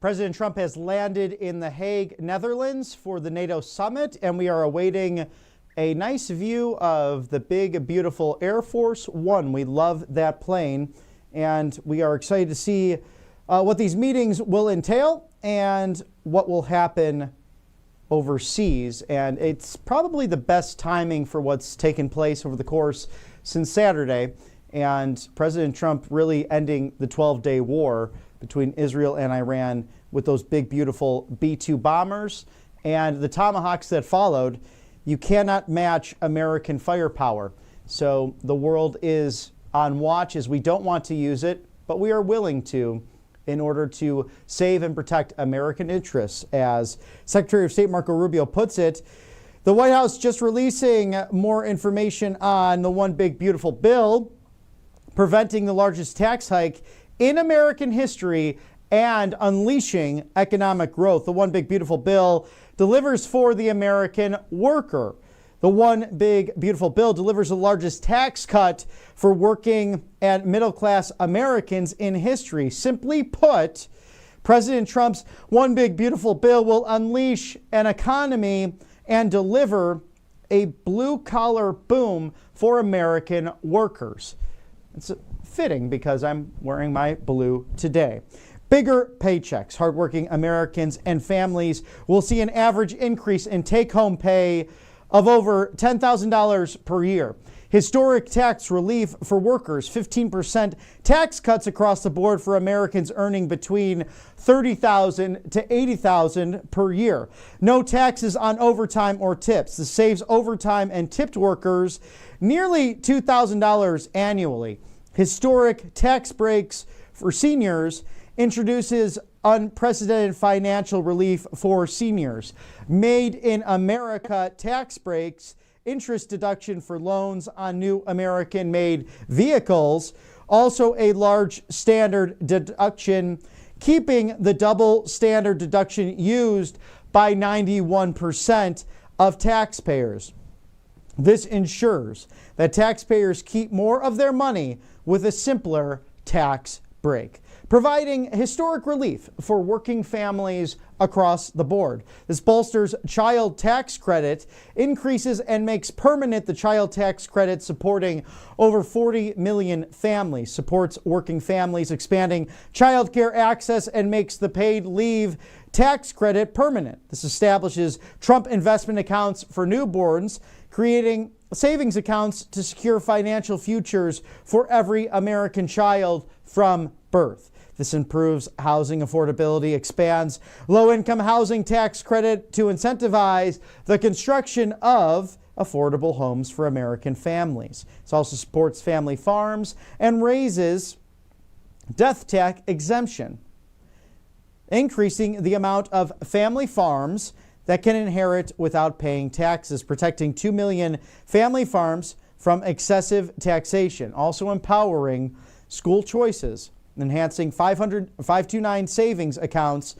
President Trump has landed in The Hague, Netherlands for the NATO summit, and we are awaiting a nice view of the big, beautiful Air Force One. We love that plane, and we are excited to see what these meetings will entail and what will happen overseas. And it's probably the best timing for what's taken place over the course since Saturday, and President Trump really ending the 12-day war between Israel and Iran with those big, beautiful B-2 bombers and the Tomahawks that followed. You cannot match American firepower. So the world is on watch, as we don't want to use it, but we are willing to in order to save and protect American interests. As Secretary of State Marco Rubio puts it, the White House just releasing more information on the one big, beautiful bill preventing the largest tax hike in American history and unleashing economic growth. The one big, beautiful bill delivers for the American worker. The one big, beautiful bill delivers the largest tax cut for working and middle-class Americans in history. Simply put, President Trump's one big, beautiful bill will unleash an economy and deliver a blue-collar boom for American workers. It's fitting because I'm wearing my blue today. Bigger paychecks. Hardworking Americans and families will see an average increase in take-home pay of over $10,000 per year. Historic tax relief for workers, 15% tax cuts across the board for Americans earning between $30,000 to $80,000 per year. No taxes on overtime or tips. This saves overtime and tipped workers nearly $2,000 annually. Historic tax breaks for seniors introduces unprecedented financial relief for seniors. Made in America tax breaks, interest deduction for loans on new American-made vehicles, also a large standard deduction, keeping the double standard deduction used by 91% of taxpayers. This ensures that taxpayers keep more of their money with a simpler tax break, providing historic relief for working families across the board. This bolsters child tax credit, increases and makes permanent the child tax credit, supporting over 40 million families, supports working families, expanding child care access, and makes the paid leave tax credit permanent. This establishes Trump investment accounts for newborns, creating savings accounts to secure financial futures for every American child from birth. This improves housing affordability, expands low-income housing tax credit to incentivize the construction of affordable homes for American families. It also supports family farms and raises death tax exemption, increasing the amount of family farms that can inherit without paying taxes, protecting 2 million family farms from excessive taxation, also empowering school choices, enhancing 529 savings accounts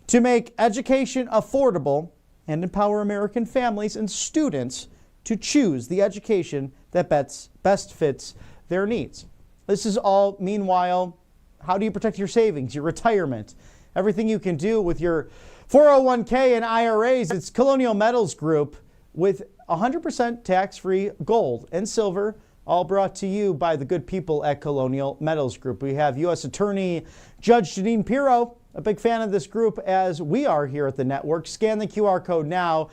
to make education affordable and empower American families and students to choose the education that best fits their needs. This is all, meanwhile, how do you protect your savings, your retirement, everything you can do with your 401k and IRAs? It's Colonial Metals Group with 100% tax-free gold and silver, all brought to you by the good people at Colonial Metals Group. We have U.S. Attorney Judge Janine Pirro, a big fan of this group as we are here at the network. Scan the QR code now.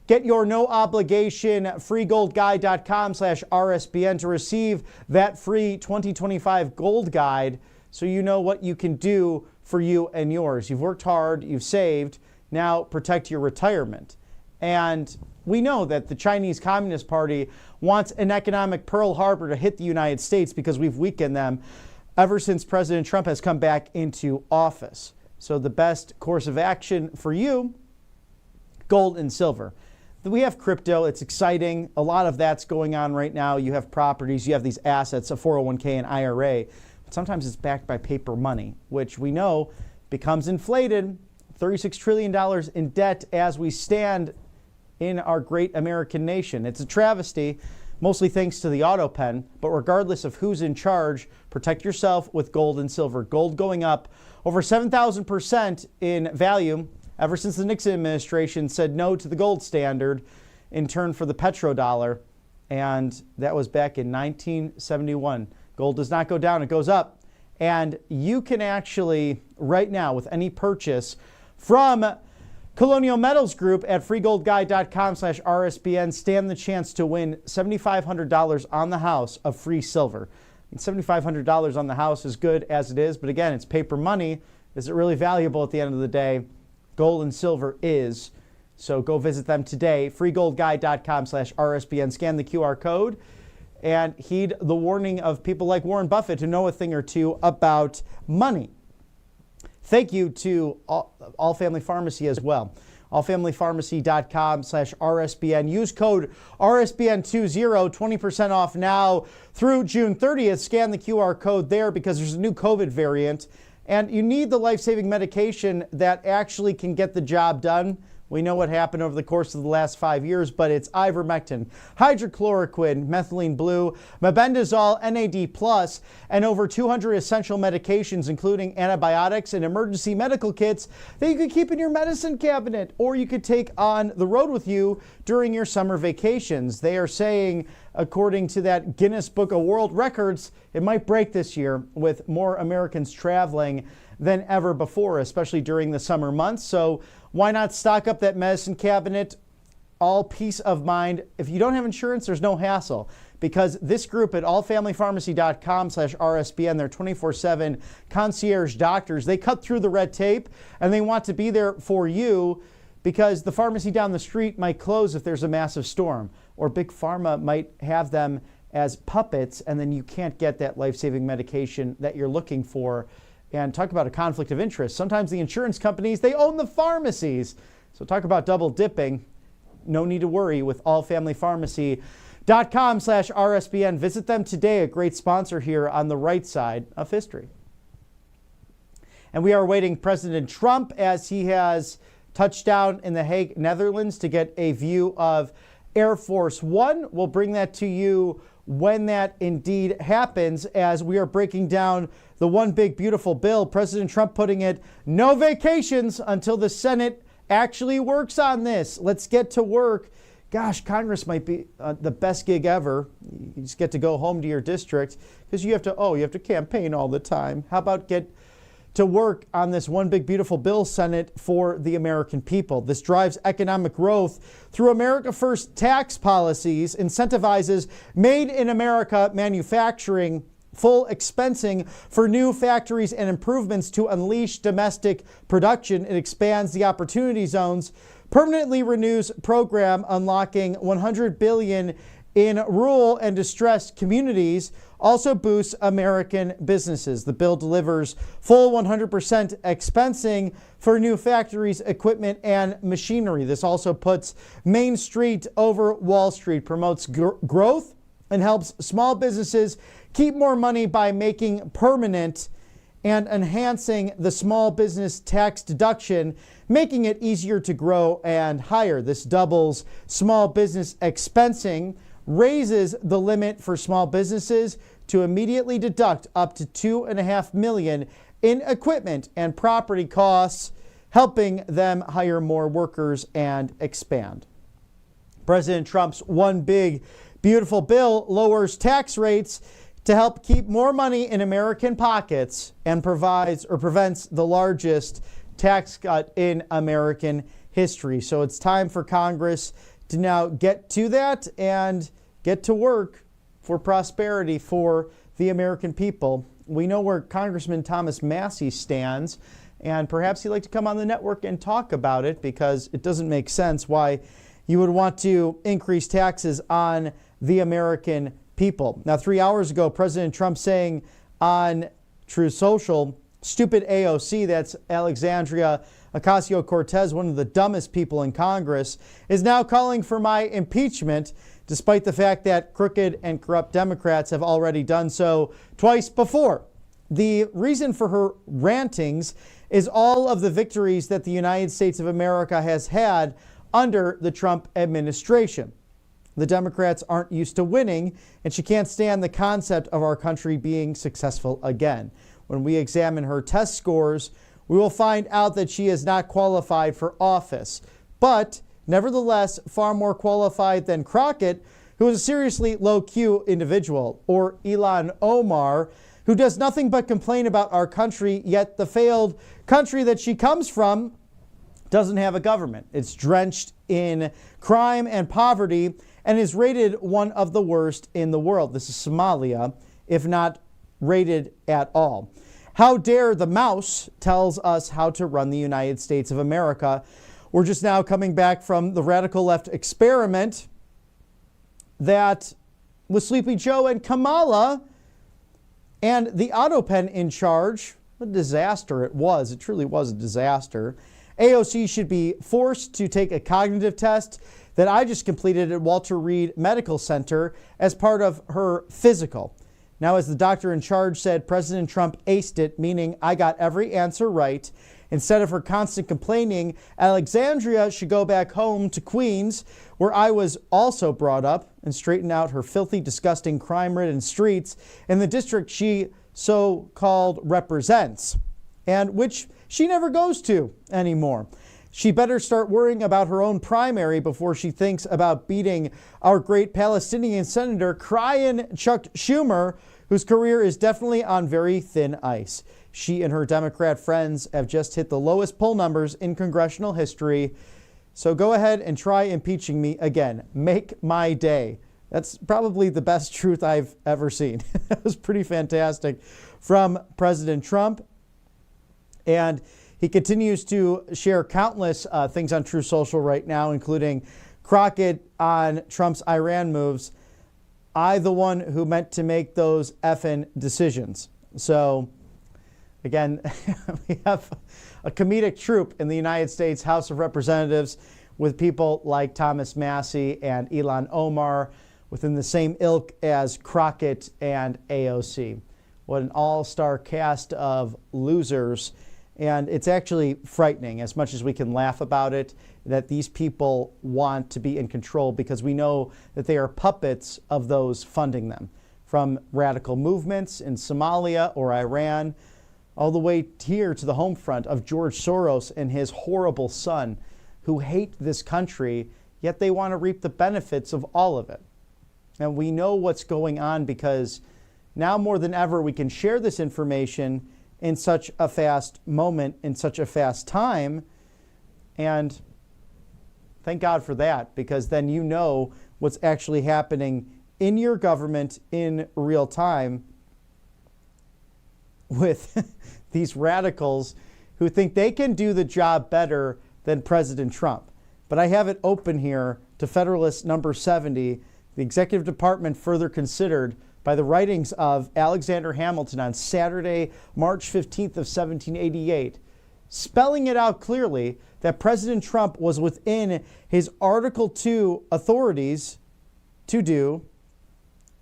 Get your no obligation freegoldguide.com/RSBN to receive that free 2025 gold guide so you know what you can do for you and yours. You've worked hard, you've saved, now protect your retirement. And we know that the Chinese Communist Party wants an economic Pearl Harbor to hit the United States because we've weakened them ever since President Trump has come back into office. So the best course of action for you, gold and silver. We have crypto. It's exciting. A lot of that's going on right now. You have properties, you have these assets, a 401k and IRA. But sometimes it's backed by paper money, which we know becomes inflated. $36 trillion in debt as we stand in our great American nation. It's a travesty, mostly thanks to the auto pen, but regardless of who's in charge, protect yourself with gold and silver. Gold going up over 7,000% in value ever since the Nixon administration said no to the gold standard in turn for the petrodollar. And that was back in 1971. Gold does not go down, it goes up. And you can actually, right now, with any purchase from Colonial Metals Group at freegoldguy.com/RSBN, stand the chance to win $7,500 on the house of free silver. And $7,500 on the house is good as it is, but again, it's paper money. Is it really valuable at the end of the day? Gold and silver is. So go visit them today, freegoldguy.com/RSBN. Scan the QR code and heed the warning of people like Warren Buffett who know a thing or two about money. Thank you to All Family Pharmacy as well. allfamilypharmacy.com/RSBN. Use code RSBN20, 20% off now through June 30th. Scan the QR code there because there's a new COVID variant and you need the life-saving medication that actually can get the job done. We know what happened over the course of the last 5 years, but it's ivermectin, hydrochloroquine, methylene blue, mebendazole, NAD+, and over 200 essential medications, including antibiotics and emergency medical kits that you could keep in your medicine cabinet or you could take on the road with you during your summer vacations. They are saying, according to that Guinness Book of World Records, it might break this year with more Americans traveling than ever before, especially during the summer months. So why not stock up that medicine cabinet? All peace of mind. If you don't have insurance, there's no hassle because this group at allfamilypharmacy.com/RSBN, they're 24/7 concierge doctors. They cut through the red tape and they want to be there for you because the pharmacy down the street might close if there's a massive storm, or Big Pharma might have them as puppets and then you can't get that life-saving medication that you're looking for. And talk about a conflict of interest. Sometimes the insurance companies, they own the pharmacies. So talk about double dipping. No need to worry with allfamilypharmacy.com/RSBN. Visit them today, a great sponsor here on the right side of history. And we are awaiting President Trump as he has touched down in The Hague, Netherlands to get a view of Air Force One. We'll bring that to you when that indeed happens, as we are breaking down the one big beautiful bill. President Trump putting it, no vacations until the Senate actually works on this. Let's get to work. Gosh, Congress might be the best gig ever. You just get to go home to your district because you have to campaign all the time. How about get to work on this one big beautiful bill, Senate, for the American people? This drives economic growth through America First tax policies, incentivizes made in America manufacturing, full expensing for new factories and improvements to unleash domestic production. It expands the opportunity zones, permanently renews program unlocking $100 billion in rural and distressed communities, also boosts American businesses. The bill delivers full 100% expensing for new factories, equipment, and machinery. This also puts Main Street over Wall Street, promotes growth, and helps small businesses keep more money by making permanent and enhancing the small business tax deduction, making it easier to grow and hire. This doubles small business expensing, raises the limit for small businesses to immediately deduct up to $2.5 million in equipment and property costs, helping them hire more workers and expand. President Trump's one big beautiful bill lowers tax rates to help keep more money in American pockets and prevents the largest tax cut in American history. So it's time for Congress to now get to that and get to work for prosperity for the American people. We know where Congressman Thomas Massie stands, and perhaps he'd like to come on the network and talk about it, because it doesn't make sense why you would want to increase taxes on the American people. Now, 3 hours ago, President Trump saying on Truth Social, stupid AOC, that's Alexandria Ocasio-Cortez, one of the dumbest people in Congress, is now calling for my impeachment, despite the fact that crooked and corrupt Democrats have already done so twice before. The reason for her rantings is all of the victories that the United States of America has had under the Trump administration. The Democrats aren't used to winning, and she can't stand the concept of our country being successful again. when we examine her test scores, we will find out that she is not qualified for office, but nevertheless far more qualified than Crockett, who is a seriously low-Q individual, or Ilhan Omar, who does nothing but complain about our country, yet the failed country that she comes from doesn't have a government. It's drenched in crime and poverty and is rated one of the worst in the world. This is Somalia, if not rated at all. How dare the mouse tells us how to run the United States of America. We're just now coming back from the radical left experiment that with Sleepy Joe and Kamala and the autopen in charge. What a disaster it was. It truly was a disaster. AOC should be forced to take a cognitive test that I just completed at Walter Reed Medical Center as part of her physical. Now, as the doctor in charge said, President Trump aced it, meaning I got every answer right. Instead of her constant complaining, Alexandria should go back home to Queens, where I was also brought up, and straighten out her filthy, disgusting, crime-ridden streets in the district she so-called represents, and which she never goes to anymore. She better start worrying about her own primary before she thinks about beating our great Palestinian senator, crying Chuck Schumer, whose career is definitely on very thin ice. She and her Democrat friends have just hit the lowest poll numbers in congressional history. So go ahead and try impeaching me again. Make my day. That's probably the best truth I've ever seen. That was pretty fantastic from President Trump. And he continues to share countless things on True Social right now, including Crockett on Trump's Iran moves. I, the one who meant to make those effing decisions. So, again, we have a comedic troupe in the United States House of Representatives with people like Thomas Massie and Ilhan Omar within the same ilk as Crockett and AOC. What an all-star cast of losers. And it's actually frightening, as much as we can laugh about it, that these people want to be in control, because we know that they are puppets of those funding them, from radical movements in Somalia or Iran, all the way here to the home front of George Soros and his horrible son, who hate this country, yet they want to reap the benefits of all of it. And we know what's going on because now more than ever we can share this information in such a fast moment, in such a fast time. And thank God for that, because then you know what's actually happening in your government in real time with these radicals who think they can do the job better than President Trump. But I have it open here to Federalist number 70, the executive department further considered by the writings of Alexander Hamilton on Saturday, March 15th of 1788, spelling it out clearly that President Trump was within his Article 2 authorities to do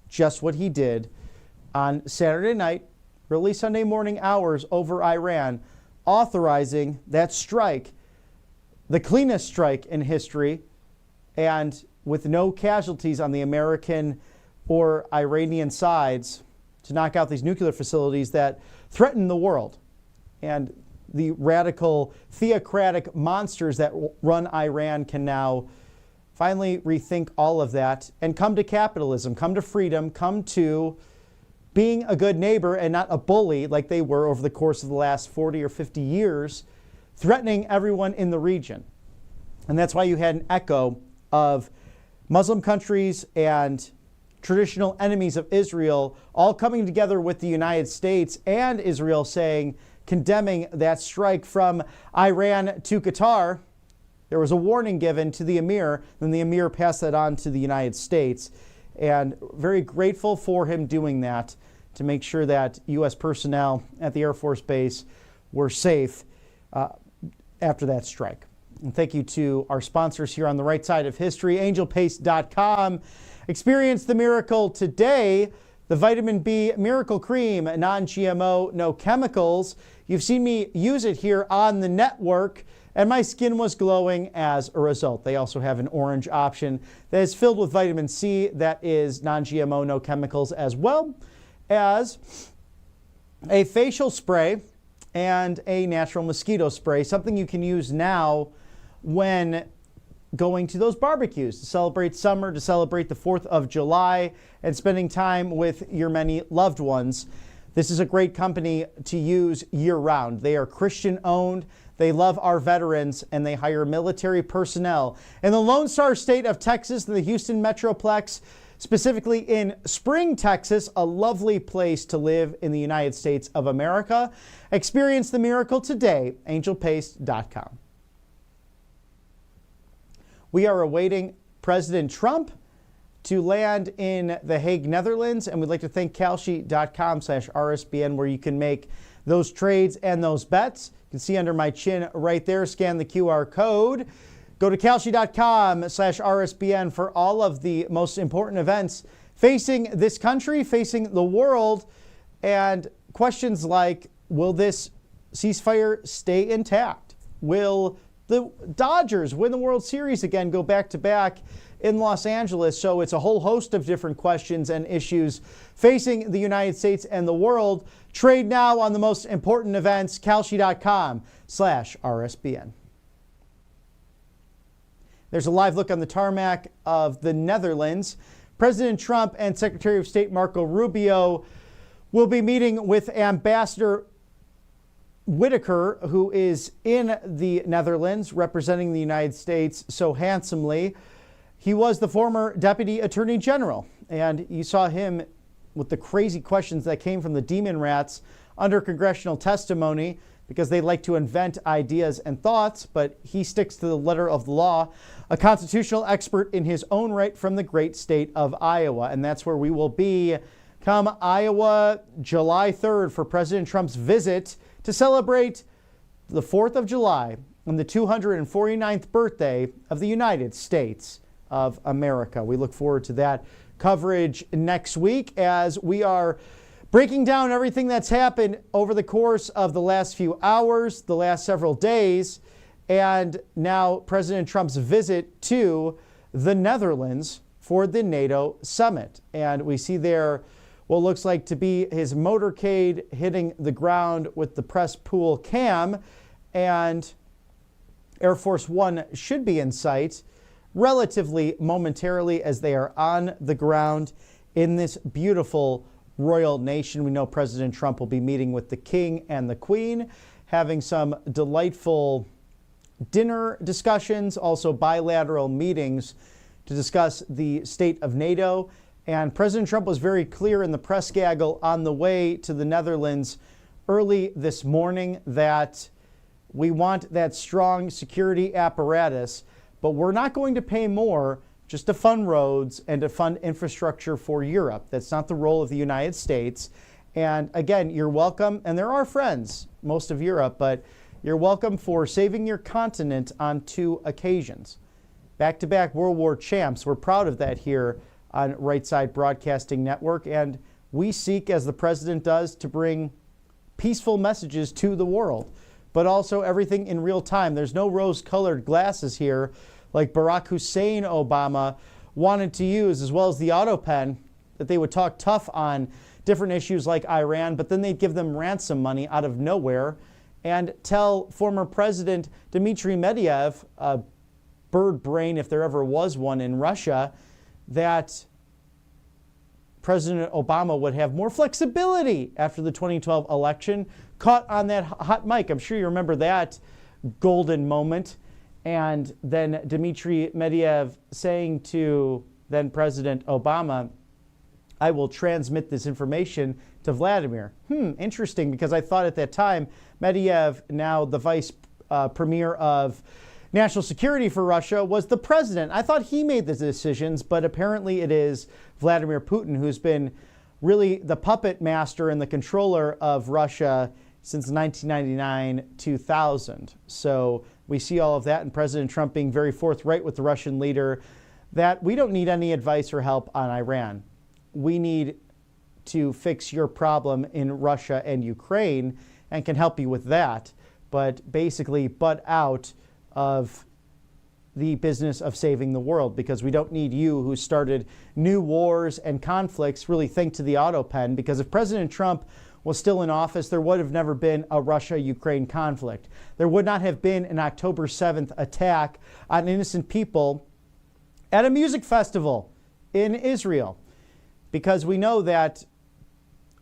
just what he did on Saturday night, early Sunday morning hours over Iran, authorizing that strike, the cleanest strike in history, and with no casualties on the American or Iranian sides, to knock out these nuclear facilities that threaten the world. And the radical theocratic monsters that run Iran can now finally rethink all of that and come to capitalism, come to freedom, come to being a good neighbor and not a bully like they were over the course of the last 40 or 50 years, threatening everyone in the region. And that's why you had an echo of Muslim countries and traditional enemies of Israel all coming together with the United States and Israel saying, condemning that strike from Iran to Qatar. There was a warning given to the Emir, then the Emir passed that on to the United States. And very grateful for him doing that to make sure that U.S. personnel at the Air Force Base were safe after that strike. And thank you to our sponsors here on the right side of history, angelpaste.com. Experience the miracle today. The Vitamin B Miracle Cream, non-GMO, no chemicals. You've seen me use it here on the network, and my skin was glowing as a result. They also have an orange option that is filled with vitamin C that is non-GMO, no chemicals, as well as a facial spray and a natural mosquito spray, something you can use now when going to those barbecues to celebrate summer, to celebrate the 4th of July, and spending time with your many loved ones. This is a great company to use year-round. They are Christian-owned, they love our veterans, and they hire military personnel. In the Lone Star State of Texas, the Houston Metroplex, specifically in Spring, Texas, a lovely place to live in the United States of America. Experience the miracle today, angelpaste.com. We are awaiting President Trump to land in The Hague, Netherlands, and we'd like to thank kalshi.com/RSBN, where you can make those trades and those bets. You can see under my chin right there, scan the QR code. Go to kalshi.com/RSBN for all of the most important events facing this country, facing the world, and questions like, will this ceasefire stay intact? Will the Dodgers win the World Series again, go back-to-back in Los Angeles? So it's a whole host of different questions and issues facing the United States and the world. Trade now on the most important events, kalshi.com/RSBN. There's a live look on the tarmac of the Netherlands. President Trump and Secretary of State Marco Rubio will be meeting with Ambassador Whitaker, who is in the Netherlands representing the United States so handsomely. He was the former Deputy Attorney General, and you saw him with the crazy questions that came from the demon rats under congressional testimony, because they like to invent ideas and thoughts, but he sticks to the letter of the law. A constitutional expert in his own right from the great state of Iowa, and that's where we will be come Iowa, July 3rd, for President Trump's visit to celebrate the 4th of July and the 249th birthday of the United States of America. We look forward to that coverage next week as we are breaking down everything that's happened over the course of the last few hours, the last several days, and now President Trump's visit to the Netherlands for the NATO summit. And we see there what looks like to be his motorcade hitting the ground with the press pool cam, and Air Force One should be in sight relatively momentarily as they are on the ground in this beautiful royal nation. We know President Trump will be meeting with the King and the Queen, having some delightful dinner discussions, also bilateral meetings to discuss the state of NATO. And President Trump was very clear in the press gaggle on the way to the Netherlands early this morning that we want that strong security apparatus, but we're not going to pay more just to fund roads and to fund infrastructure for Europe. That's not the role of the United States. And again, you're welcome, and there are friends, most of Europe, but you're welcome for saving your continent on 2 occasions. Back-to-back World War champs. We're proud of that here on Right Side Broadcasting Network, and we seek, as the president does, to bring peaceful messages to the world, but also everything in real time. There's no rose-colored glasses here like Barack Hussein Obama wanted to use, as well as the auto pen, that they would talk tough on different issues like Iran, but then they'd give them ransom money out of nowhere and tell former President Dmitry Medvedev, a bird brain if there ever was one in Russia, that President Obama would have more flexibility after the 2012 election. Caught on that hot mic. I'm sure you remember that golden moment. And then Dmitry Medvedev saying to then President Obama, I will transmit this information to Vladimir. Interesting, because I thought at that time, Medvedev, now the vice premier of national security for Russia, was the president. I thought he made the decisions, but apparently it is Vladimir Putin who's been really the puppet master and the controller of Russia since 1999-2000. So we see all of that, and President Trump being very forthright with the Russian leader that we don't need any advice or help on Iran. We need to fix your problem in Russia and Ukraine and can help you with that, but basically butt out of the business of saving the world, because we don't need you who started new wars and conflicts really think to the auto pen, because if President Trump was still in office, there would have never been a Russia-Ukraine conflict. There would not have been an October 7th attack on innocent people at a music festival in Israel, because we know that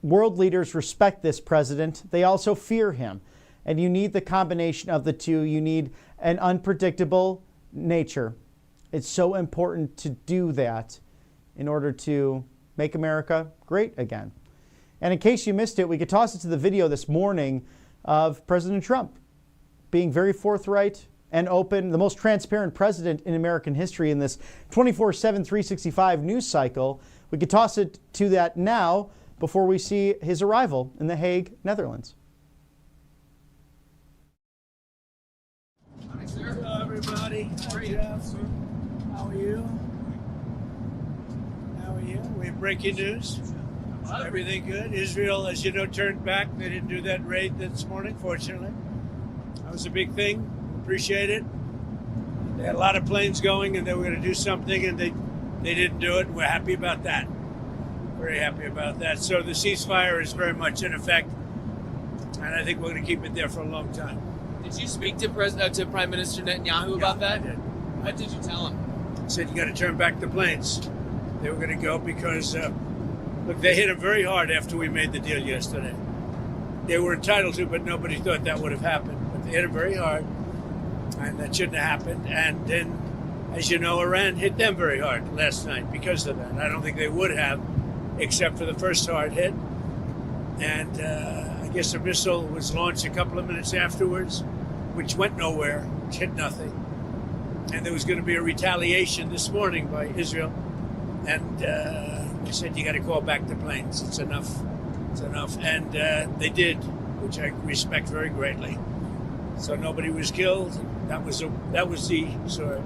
world leaders respect this president. They also fear him. And you need the combination of the two. You need an unpredictable nature. It's so important to do that in order to make America great again. And in case you missed it, we could toss it to the video this morning of President Trump being very forthright and open, the most transparent president in American history in this 24/7, 365 news cycle. We could toss it to that now before we see his arrival in The Hague, Netherlands. Hello, everybody. Hi, Jeff. How are you? How are you? We have breaking news. Everything good? Israel, as you know, turned back. They didn't do that raid this morning, fortunately. That was a big thing. Appreciate it. They had a lot of planes going, and they were going to do something, and they didn't do it. We're happy about that. Very happy about that. So the ceasefire is very much in effect, and I think we're going to keep it there for a long time. Did you speak to Prime Minister Netanyahu about that? I did. What did you tell him? I said, you got to turn back the planes. They were going to go because, look, they hit him very hard after we made the deal yesterday. They were entitled to, but nobody thought that would have happened. But they hit him very hard, and that shouldn't have happened. And then, as you know, Iran hit them very hard last night because of that. I don't think they would have, except for the first hard hit. And I guess a missile was launched a couple of minutes afterwards, which went nowhere, which hit nothing. And there was going to be a retaliation this morning by Israel. And they said, you got to call back the planes. It's enough. It's enough. And they did, which I respect very greatly. So nobody was killed. That was the story.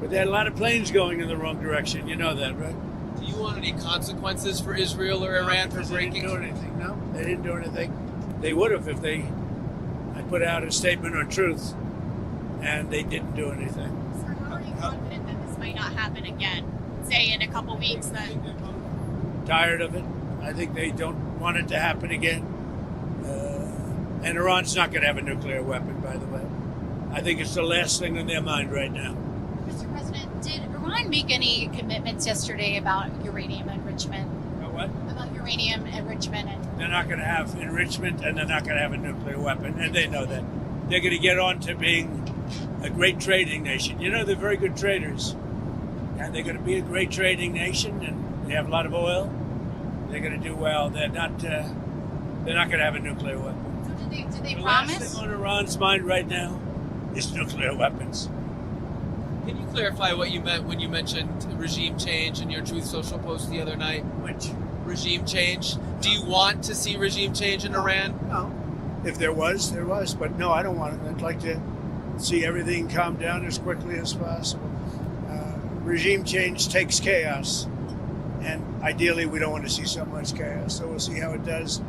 But they had a lot of planes going in the wrong direction. You know that, right? Do you want any consequences for Israel or Iran for breaking? They didn't do anything. No, they didn't do anything. They would have if I put out a statement on truth, and they didn't do anything. Sir, how are you confident that this might not happen again? Say in a couple weeks that... Tired of it. I think they don't want it to happen again. And Iran's not going to have a nuclear weapon, by the way. I think it's the last thing on their mind right now. Mr. President, did Iran make any commitments yesterday about uranium enrichment? About what? About uranium enrichment. They're not going to have enrichment, and they're not going to have a nuclear weapon, and they know that. They're going to get on to being a great trading nation. You know, they're very good traders, and they're going to be a great trading nation, and they have a lot of oil. They're going to do well. They're not going to have a nuclear weapon. So did they The promise? last thing on Iran's mind right now is nuclear weapons. Can you clarify what you meant when you mentioned regime change in your Truth Social post the other night? Which? Regime change? Do you want to see regime change in Iran? No. If there was, there was. But no, I don't want it. I'd like to see everything calm down as quickly as possible. Regime change takes chaos. And ideally, we don't want to see so much chaos. So we'll see how it does.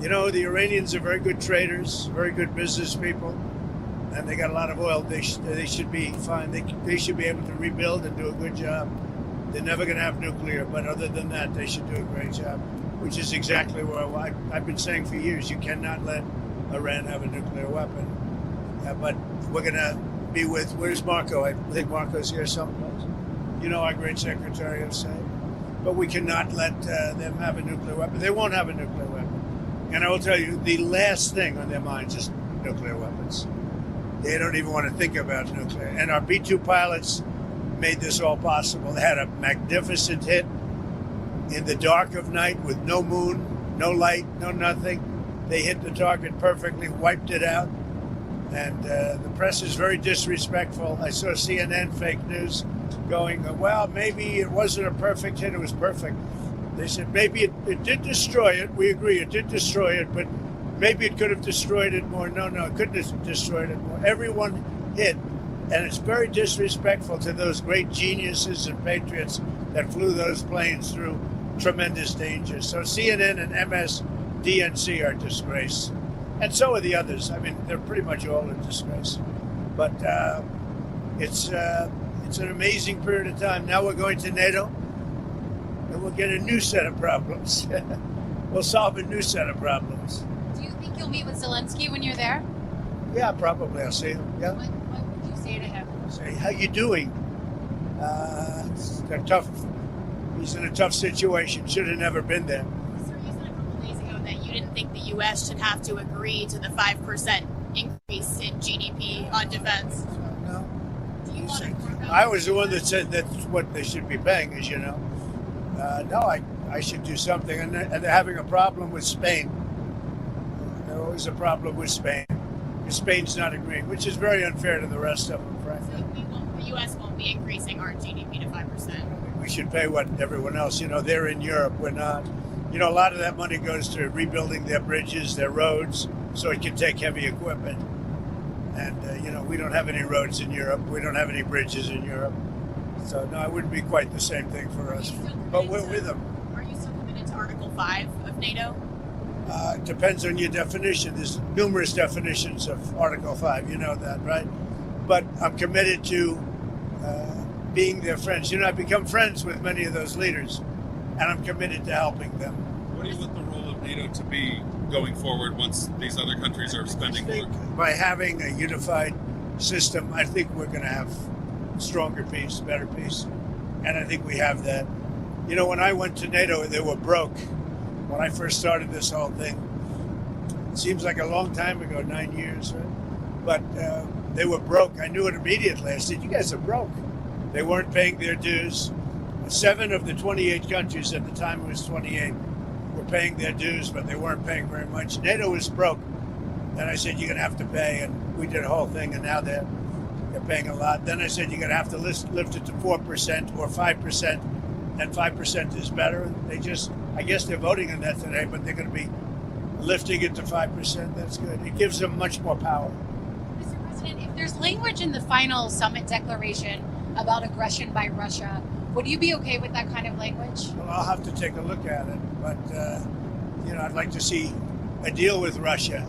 You know, the Iranians are very good traders, very good business people, and they got a lot of oil. They should be fine. They should be able to rebuild and do a good job. They're never going to have nuclear, but other than that, they should do a great job, which is exactly where I've been saying for years. You cannot let Iran have a nuclear weapon. But we're going to be with, where's Marco? I think Marco's here someplace. You know, our great Secretary of State. But we cannot let them have a nuclear weapon. They won't have a nuclear weapon. And I will tell you, the last thing on their minds is nuclear weapons. They don't even want to think about nuclear. And our B-2 pilots made this all possible. They had a magnificent hit in the dark of night with no moon, no light, no nothing. They hit the target perfectly, wiped it out. And the press is very disrespectful. I saw CNN fake news going, well, maybe it wasn't a perfect hit, it was perfect. They said maybe it did destroy it. We agree, it did destroy it, but maybe it could have destroyed it more. No, it couldn't have destroyed it more. Everyone hit, and it's very disrespectful to those great geniuses and patriots that flew those planes through tremendous danger. So CNN and MSDNC are a disgrace. And so are the others. I mean, they're pretty much all in disgrace. But it's an amazing period of time. Now we're going to NATO, and we'll get a new set of problems. we'll solve a new set of problems. Do you think you'll meet with Zelensky when you're there? Yeah, probably I'll see him. Yeah. What would you say to him? Say, how you doing? They're tough. He's in a tough situation. Should have never been there. Sir, you said a couple days ago that you didn't think the U.S. should have to agree to the 5% increase in GDP on defense. No. Do you want to I was the one that said that's what they should be paying, as you know. No, I should do something. And they're having a problem with Spain. There's always a problem with Spain. Spain's not agreeing, which is very unfair to the rest of them, frankly. So the U.S. won't be increasing our GDP to 5%. We should pay what everyone else, they're in Europe, we're not. A lot of that money goes to rebuilding their bridges, their roads, so it can take heavy equipment. And, we don't have any roads in Europe. We don't have any bridges in Europe. So, no, it wouldn't be quite the same thing for us. But we're with them. Are you still committed to Article 5 of NATO? Depends on your definition. There's numerous definitions of Article 5. You know that, right? But I'm committed to being their friends. I've become friends with many of those leaders, and I'm committed to helping them. What do you want the role of NATO to be going forward once these other countries are spending more? By having a unified system, I think we're going to have stronger peace, better peace. And I think we have that. When I went to NATO, they were broke. When I first started this whole thing, it seems like a long time ago, 9 years, right? But they were broke. I knew it immediately. I said, you guys are broke. They weren't paying their dues. 7 of the 28 countries, at the time it was 28, were paying their dues, but they weren't paying very much. NATO was broke. And I said, you're going to have to pay. And we did a whole thing, and now they're paying a lot. Then I said, you're going to have to lift it to 4% or 5%, and 5% is better. And I guess they're voting on that today, but they're going to be lifting it to 5%. That's good. It gives them much more power. Mr. President, if there's language in the final summit declaration about aggression by Russia, would you be okay with that kind of language? Well, I'll have to take a look at it. But, I'd like to see a deal with Russia.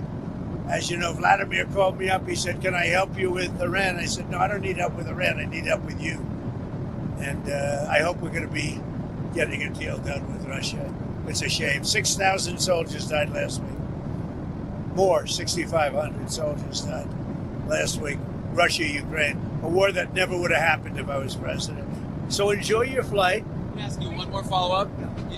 As you know, Vladimir called me up. He said, can I help you with Iran? I said, no, I don't need help with Iran. I need help with you. And I hope we're going to be getting a deal done with Russia. It's a shame. 6,000 soldiers died last week. More, 6,500 soldiers died last week. Russia, Ukraine, a war that never would have happened if I was president. So enjoy your flight. Let me ask you one more follow-up.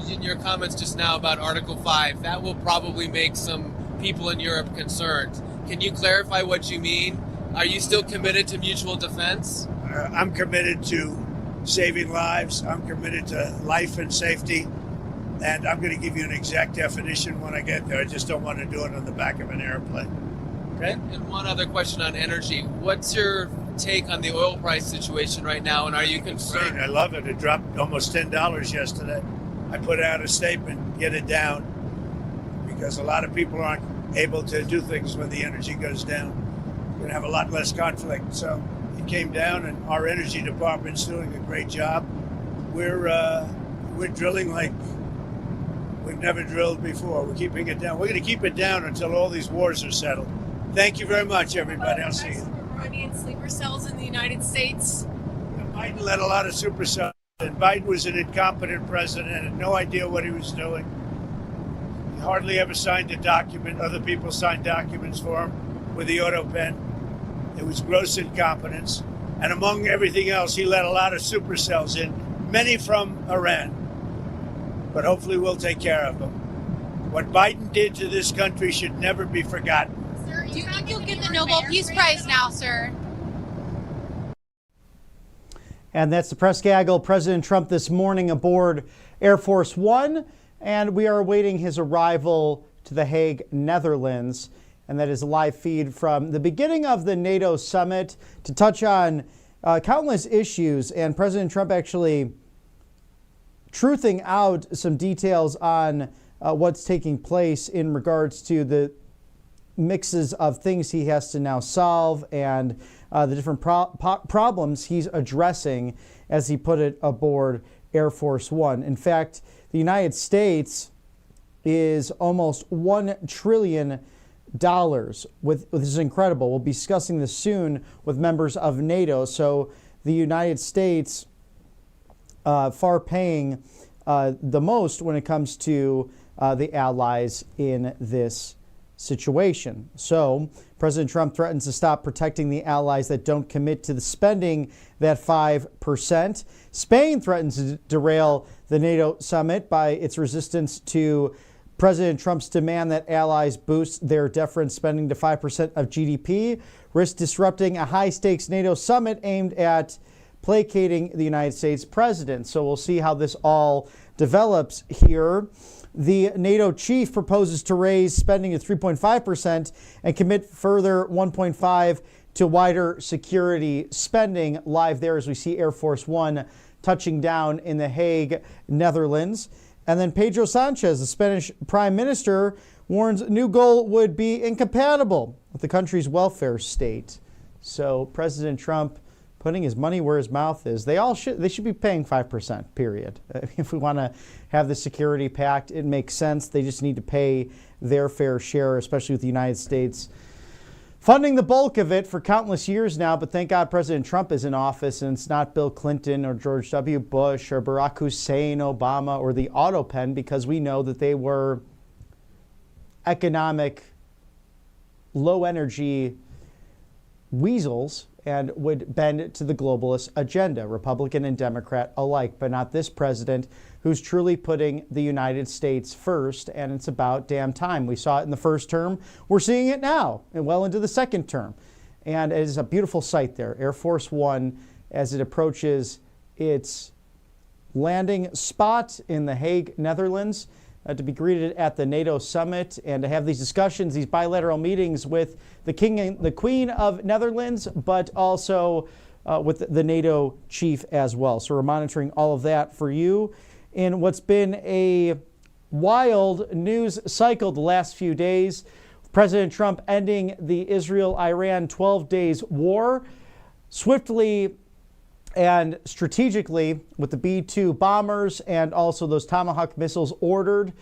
In your comments just now about Article 5, that will probably make some people in Europe concerned. Can you clarify what you mean? Are you still committed to mutual defense? I'm committed to saving lives. I'm committed to life and safety. And I'm going to give you an exact definition when I get there. I just don't want to do it on the back of an airplane. Okay? And one other question on energy. What's your take on the oil price situation right now, and are you concerned? Great. I love it. It dropped almost $10 yesterday. I put out a statement, get it down, because a lot of people aren't able to do things when the energy goes down. We're going to have a lot less conflict. So it came down, and our energy department's doing a great job. We're drilling like we've never drilled before. We're keeping it down. We're going to keep it down until all these wars are settled. Thank you very much, everybody. I'll see you. Iranian sleeper cells in the United States. Biden led a lot of super cells, and Biden was an incompetent president and had no idea what he was doing. He hardly ever signed a document. Other people signed documents for him with the auto pen. It was gross incompetence. And among everything else, he let a lot of super cells in, many from Iran. But hopefully we'll take care of them. What Biden did to this country should never be forgotten. Sir, do you think you'll get the Nobel Peace Prize now, sir? And that's the press gaggle. President Trump this morning aboard Air Force One, and we are awaiting his arrival to The Hague, Netherlands. And that is a live feed from the beginning of the NATO summit to touch on countless issues. And President Trump actually truthing out some details on what's taking place in regards to the mixes of things he has to now solve and the different problems he's addressing, as he put it, aboard Air Force One. In fact, the United States is almost $1 trillion. This is incredible. We'll be discussing this soon with members of NATO. So the United States far paying the most when it comes to the allies in this situation. So President Trump threatens to stop protecting the allies that don't commit to the spending that 5%. Spain threatens to derail the NATO summit by its resistance to President Trump's demand that allies boost their defense spending to 5% of GDP, risk disrupting a high-stakes NATO summit aimed at placating the United States president. So we'll see how this all develops here. The NATO chief proposes to raise spending to 3.5% and commit further 1.5% to wider security spending. Live there as we see Air Force One touching down in The Hague, Netherlands. And then Pedro Sanchez, the Spanish prime minister, warns a new goal would be incompatible with the country's welfare state. So President Trump putting his money where his mouth is. They should be paying 5%, period. If we want to have the security pact, it makes sense. They just need to pay their fair share, especially with the United States funding the bulk of it for countless years now. But thank God President Trump is in office, and it's not Bill Clinton or George W. Bush or Barack Hussein Obama or the auto pen, because we know that they were economic, low energy weasels and would bend to the globalist agenda, Republican and Democrat alike, but not this president who's truly putting the United States first, and it's about damn time. We saw it in the first term. We're seeing it now and well into the second term. And it is a beautiful sight there, Air Force One, as it approaches its landing spot in The Hague, Netherlands, to be greeted at the NATO summit and to have these discussions, these bilateral meetings with the King and the Queen of Netherlands, but also with the NATO chief as well. So we're monitoring all of that for you in what's been a wild news cycle the last few days. President Trump ending the Israel-Iran 12 days war swiftly and strategically with the B-2 bombers and also those Tomahawk missiles ordered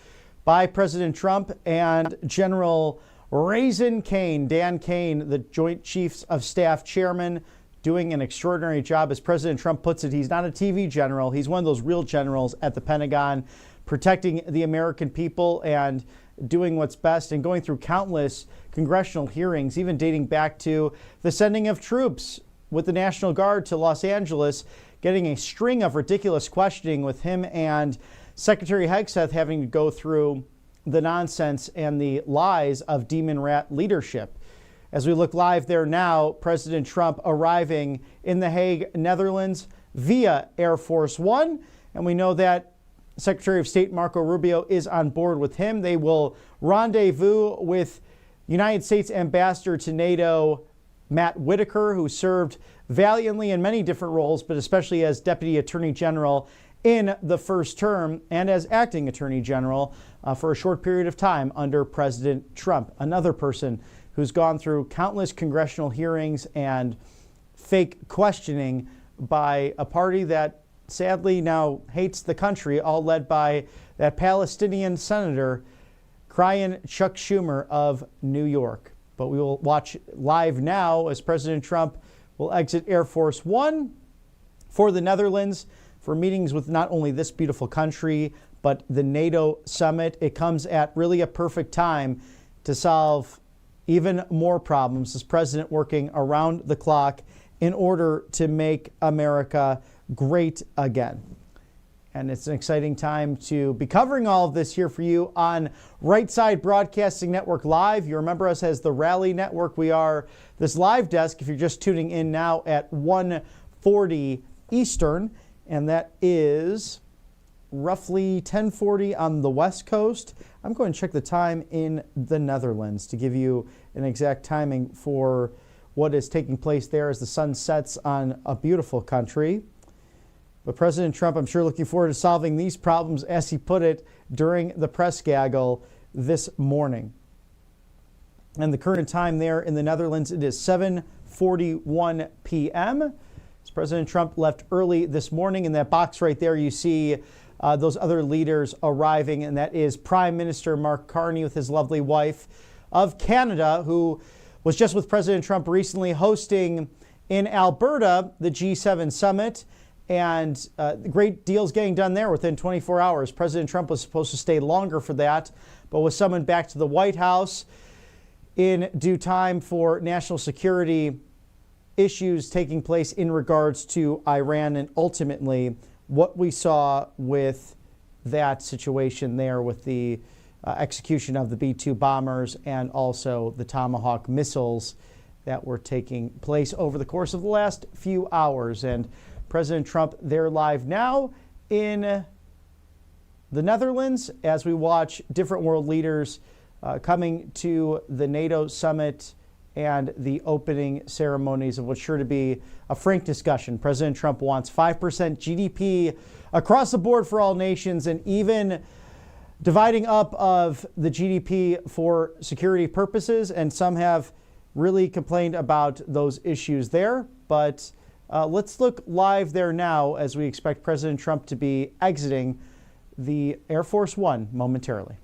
by President Trump, and General Raisin Kane, Dan Kane, the Joint Chiefs of Staff Chairman, doing an extraordinary job. As President Trump puts it, he's not a TV general. He's one of those real generals at the Pentagon, protecting the American people and doing what's best and going through countless congressional hearings, even dating back to the sending of troops with the National Guard to Los Angeles, getting a string of ridiculous questioning with him and Secretary Hagse having to go through the nonsense and the lies of demon rat leadership. As we look live there now, President Trump arriving in The Hague, Netherlands via Air Force One. And we know that Secretary of State Marco Rubio is on board with him. They will rendezvous with United States Ambassador to NATO Matt Whitaker, who served valiantly in many different roles, but especially as Deputy Attorney General in the first term and as Acting Attorney General for a short period of time under President Trump. Another person who's gone through countless congressional hearings and fake questioning by a party that sadly now hates the country, all led by that Palestinian senator, crying Chuck Schumer of New York. But we will watch live now as President Trump will exit Air Force One for the Netherlands for meetings with not only this beautiful country, but the NATO summit. It comes at really a perfect time to solve even more problems. This president working around the clock in order to make America great again. And it's an exciting time to be covering all of this here for you on Right Side Broadcasting Network Live. You remember us as the Rally Network. We are this live desk, if you're just tuning in now, at 1:40 Eastern, and that is roughly 10:40 on the West Coast. I'm going to check the time in the Netherlands to give you an exact timing for what is taking place there as the sun sets on a beautiful country. But President Trump, I'm sure, looking forward to solving these problems, as he put it during the press gaggle this morning. And the current time there in the Netherlands, it is 7:41 p.m. As President Trump left early this morning. In that box right there, you see those other leaders arriving, and that is Prime Minister Mark Carney with his lovely wife of Canada, who was just with President Trump recently hosting in Alberta the G7 summit. and great deals getting done there within 24 hours. President Trump was supposed to stay longer for that, but was summoned back to the White House in due time for national security issues taking place in regards to Iran, and ultimately what we saw with that situation there with the execution of the B-2 bombers and also the Tomahawk missiles that were taking place over the course of the last few hours. And President Trump there live now in the Netherlands as we watch different world leaders coming to the NATO summit and the opening ceremonies of what's sure to be a frank discussion. President Trump wants 5% GDP across the board for all nations, and even dividing up of the GDP for security purposes. And some have really complained about those issues there. But let's look live there now as we expect President Trump to be exiting the Air Force One momentarily.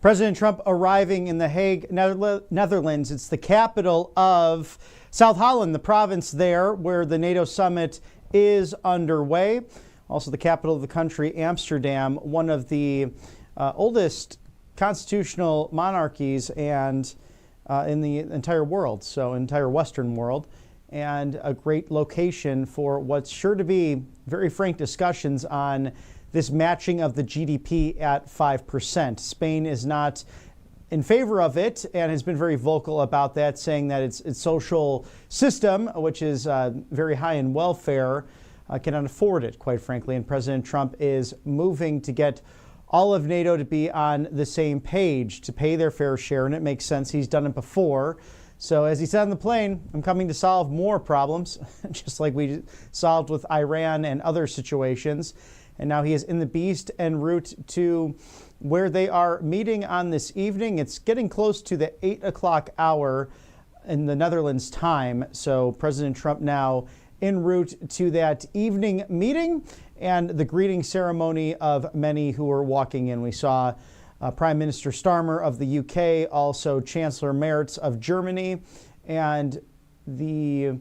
President Trump arriving in The Hague, Netherlands. It's the capital of South Holland, the province there where the NATO summit is underway. Also the capital of the country, Amsterdam, one of the oldest constitutional monarchies and in the entire world, so entire Western world, and a great location for what's sure to be very frank discussions on this matching of the GDP at 5%. Spain is not in favor of it and has been very vocal about that, saying that its social system, which is very high in welfare, cannot afford it, quite frankly. And President Trump is moving to get all of NATO to be on the same page, to pay their fair share, and it makes sense. He's done it before. So as he said on the plane, I'm coming to solve more problems, just like we solved with Iran and other situations. And now he is in the beast en route to where they are meeting on this evening. It's getting close to the 8 o'clock hour in the Netherlands time. So President Trump now en route to that evening meeting and the greeting ceremony of many who are walking in. We saw Prime Minister Starmer of the UK, also Chancellor Merz of Germany, and the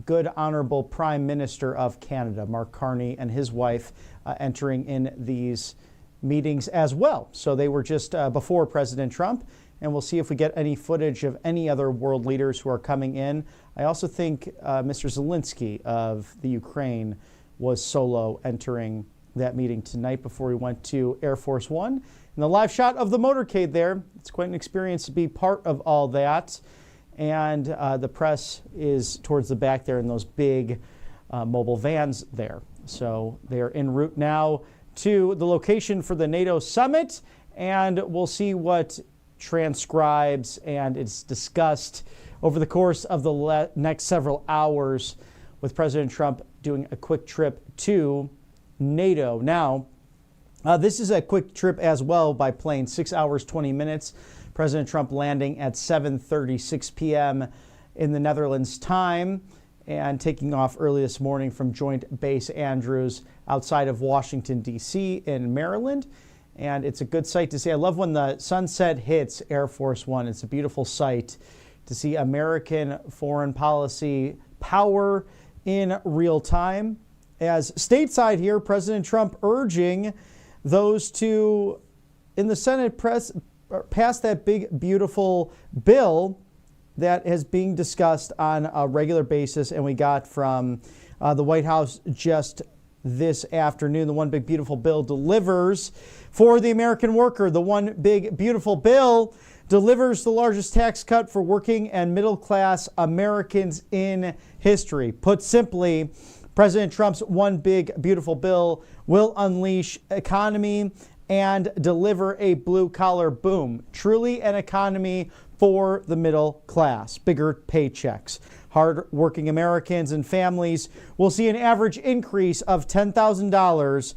good honorable Prime Minister of Canada, Mark Carney, and his wife entering in these meetings as well. So they were just before President Trump, and we'll see if we get any footage of any other world leaders who are coming in. I also think Mr. Zelensky of the Ukraine was solo entering that meeting tonight before he went to Air Force One. And the live shot of the motorcade there, it's quite an experience to be part of all that. And the press is towards the back there in those big mobile vans there. So they are en route now to the location for the NATO summit, and we'll see what transcribes and it's discussed over the course of the next several hours, with President Trump doing a quick trip to NATO. Now, this is a quick trip as well by plane, 6 hours, 20 minutes. President Trump landing at 7:36 p.m. in the Netherlands time and taking off early this morning from Joint Base Andrews outside of Washington, D.C. in Maryland. And it's a good sight to see. I love when the sunset hits Air Force One. It's a beautiful sight to see American foreign policy power in real time. As stateside here, President Trump urging those to, in the Senate, pass that big, beautiful bill that is being discussed on a regular basis. And we got from the White House just this afternoon. The One Big Beautiful Bill delivers for the American worker. The One Big Beautiful Bill delivers the largest tax cut for working and middle class Americans in history. Put simply, President Trump's One Big Beautiful Bill will unleash economy and deliver a blue-collar boom. Truly an economy for the middle class. Bigger paychecks. Hard-working Americans and families will see an average increase of $10,000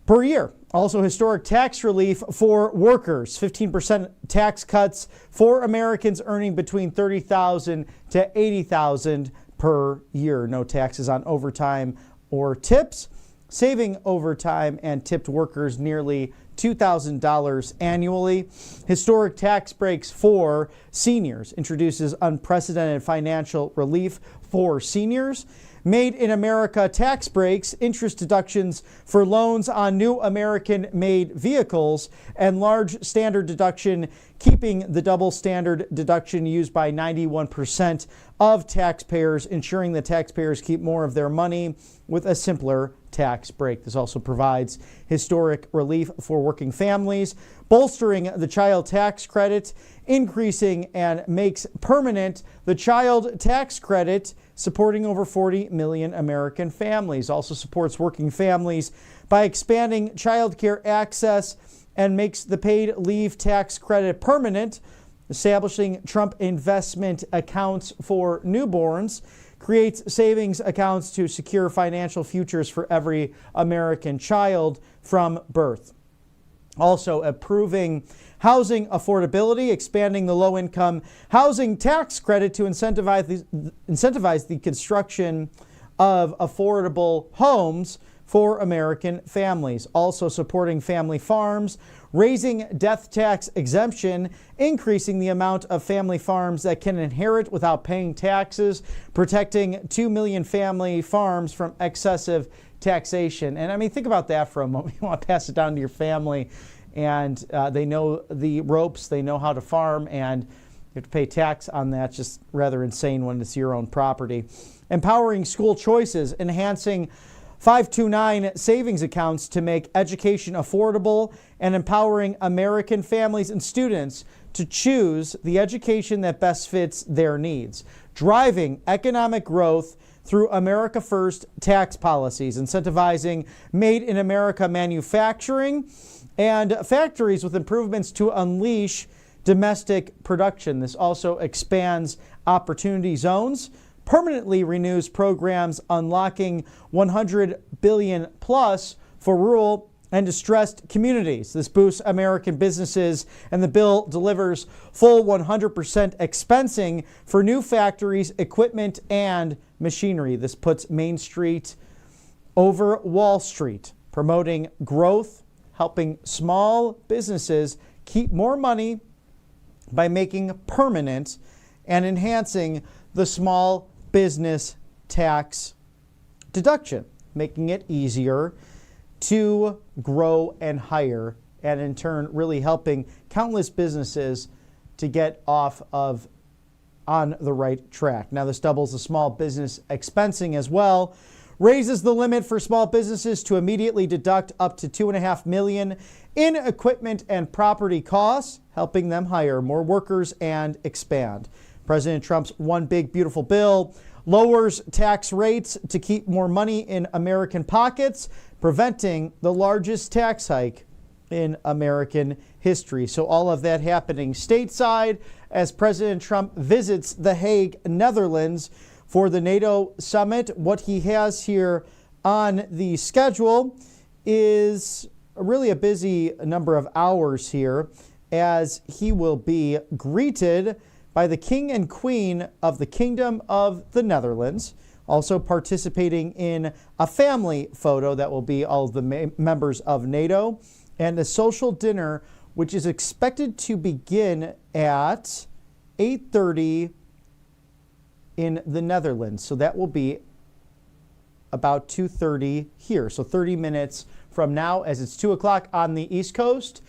per year. Also, historic tax relief for workers. 15% tax cuts for Americans earning between $30,000 to $80,000 per year. No taxes on overtime or tips, saving overtime and tipped workers nearly $2,000 annually. Historic tax breaks for seniors. Introduces unprecedented financial relief for seniors. Made in America tax breaks, interest deductions for loans on new American-made vehicles, and large standard deduction, keeping the double standard deduction used by 91% of taxpayers, ensuring that taxpayers keep more of their money with a simpler tax break. This also provides historic relief for working families, bolstering the child tax credit, increasing and makes permanent the child tax credit, supporting over 40 million American families. Also supports working families by expanding child care access and makes the paid leave tax credit permanent, establishing Trump investment accounts for newborns, creates savings accounts to secure financial futures for every American child from birth. Also approving housing affordability, expanding the low-income housing tax credit to incentivize the construction of affordable homes for American families. Also supporting family farms, raising death tax exemption, increasing the amount of family farms that can inherit without paying taxes, protecting 2 million family farms from excessive taxation. And I mean, think about that for a moment. You want to pass it down to your family, and they know the ropes, they know how to farm, and you have to pay tax on that. Just rather insane when it's your own property. Empowering school choices, enhancing 529 savings accounts to make education affordable, and empowering American families and students to choose the education that best fits their needs. Driving economic growth through America First tax policies, incentivizing Made in America manufacturing and factories with improvements to unleash domestic production. This also expands opportunity zones, permanently renews programs unlocking $100 billion plus for rural and distressed communities. This boosts American businesses, and the bill delivers full 100% expensing for new factories, equipment, and machinery. This puts Main Street over Wall Street, promoting growth, helping small businesses keep more money by making permanent and enhancing the small business tax deduction, making it easier to grow and hire, and in turn really helping countless businesses to get off of on the right track. Now this doubles the small business expensing as well, raises the limit for small businesses to immediately deduct up to $2.5 million in equipment and property costs, helping them hire more workers and expand. President Trump's one big beautiful bill lowers tax rates to keep more money in American pockets, preventing the largest tax hike in American history. So all of that happening stateside as President Trump visits The Hague, Netherlands for the NATO summit. What he has here on the schedule is really a busy number of hours here, as he will be greeted by the King and Queen of the Kingdom of the Netherlands, also participating in a family photo that will be all of the members of NATO, and a social dinner which is expected to begin at 8:30 in the Netherlands. So that will be about 2:30 here. So 30 minutes from now, as it's 2 o'clock on the East Coast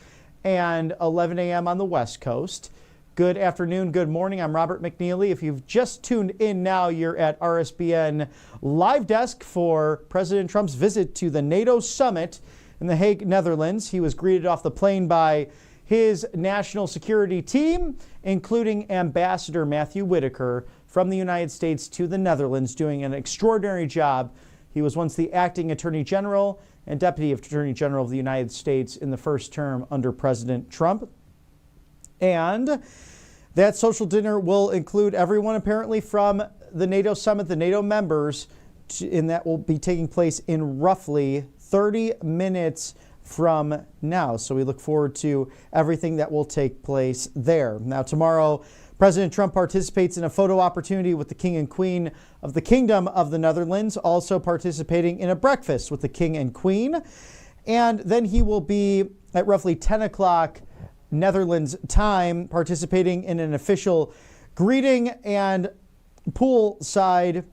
and 11 a.m. on the West Coast. Good afternoon, good morning. I'm Robert McNeely. If you've just tuned in now, you're at RSBN Live Desk for President Trump's visit to the NATO summit in The Hague, Netherlands. He was greeted off the plane by his national security team, including Ambassador Matthew Whitaker from the United States to the Netherlands, doing an extraordinary job. He was once the acting Attorney General and Deputy Attorney General of the United States in the first term under President Trump. And that social dinner will include everyone apparently from the NATO summit, the NATO members, and that will be taking place in roughly 30 minutes from now. So we look forward to everything that will take place there. Now tomorrow, President Trump participates in a photo opportunity with the King and Queen of the Kingdom of the Netherlands, also participating in a breakfast with the King and Queen. And then he will be at roughly 10 o'clock Netherlands time, participating in an official greeting and poolside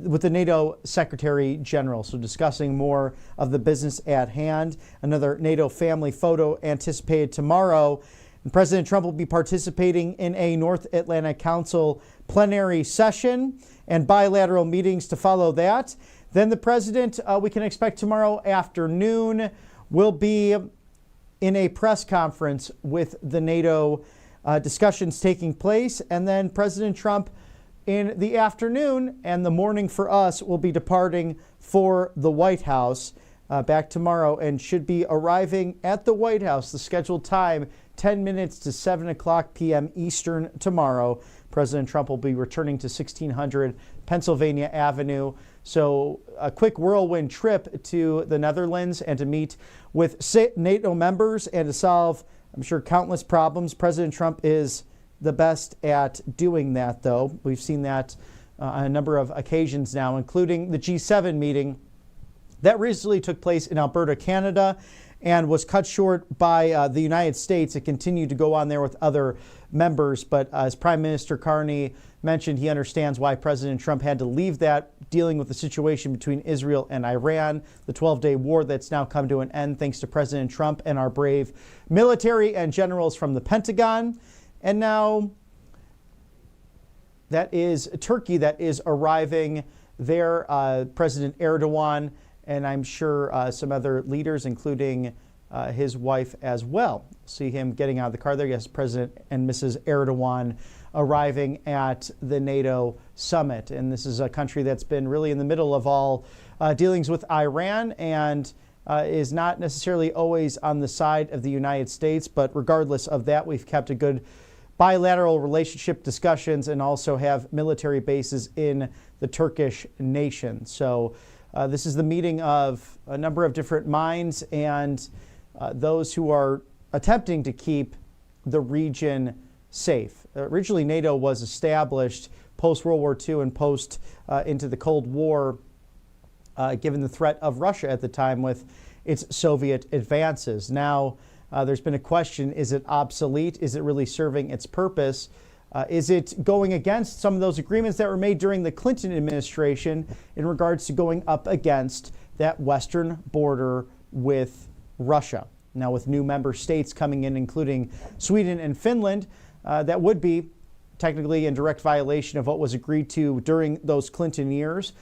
with the NATO Secretary General. So discussing more of the business at hand. Another NATO family photo anticipated tomorrow. And President Trump will be participating in a North Atlantic Council plenary session and bilateral meetings to follow that. Then the president, we can expect tomorrow afternoon, will be in a press conference with the NATO discussions taking place. And then President Trump in the afternoon and the morning for us will be departing for the White House back tomorrow, and should be arriving at the White House, the scheduled time, 10 minutes to 7 o'clock p.m. Eastern tomorrow. President Trump will be returning to 1600 Pennsylvania Avenue. So a quick whirlwind trip to the Netherlands and to meet with NATO members and to solve, I'm sure, countless problems. President Trump is the best at doing that, though. We've seen that on a number of occasions now, including the G7 meeting that recently took place in Alberta, Canada. and was cut short by the United States. It continued to go on there with other members, but as Prime Minister Carney mentioned, he understands why President Trump had to leave that, dealing with the situation between Israel and Iran, the 12-day war that's now come to an end thanks to President Trump and our brave military and generals from the Pentagon. And now that is Turkey that is arriving there. President Erdogan, and I'm sure some other leaders, including his wife as well. See him getting out of the car there. Yes, President and Mrs. Erdogan arriving at the NATO summit. And this is a country that's been really in the middle of all dealings with Iran and is not necessarily always on the side of the United States. But regardless of that, we've kept a good bilateral relationship discussions and also have military bases in the Turkish nation. So this is the meeting of a number of different minds and those who are attempting to keep the region safe. Originally, NATO was established post-World War II and post into the Cold War, given the threat of Russia at the time with its Soviet advances. Now, there's been a question, is it obsolete? Is it really serving its purpose? Is it going against some of those agreements that were made during the Clinton administration in regards to going up against that western border with Russia? Now, with new member states coming in, including Sweden and Finland, that would be technically in direct violation of what was agreed to during those Clinton years.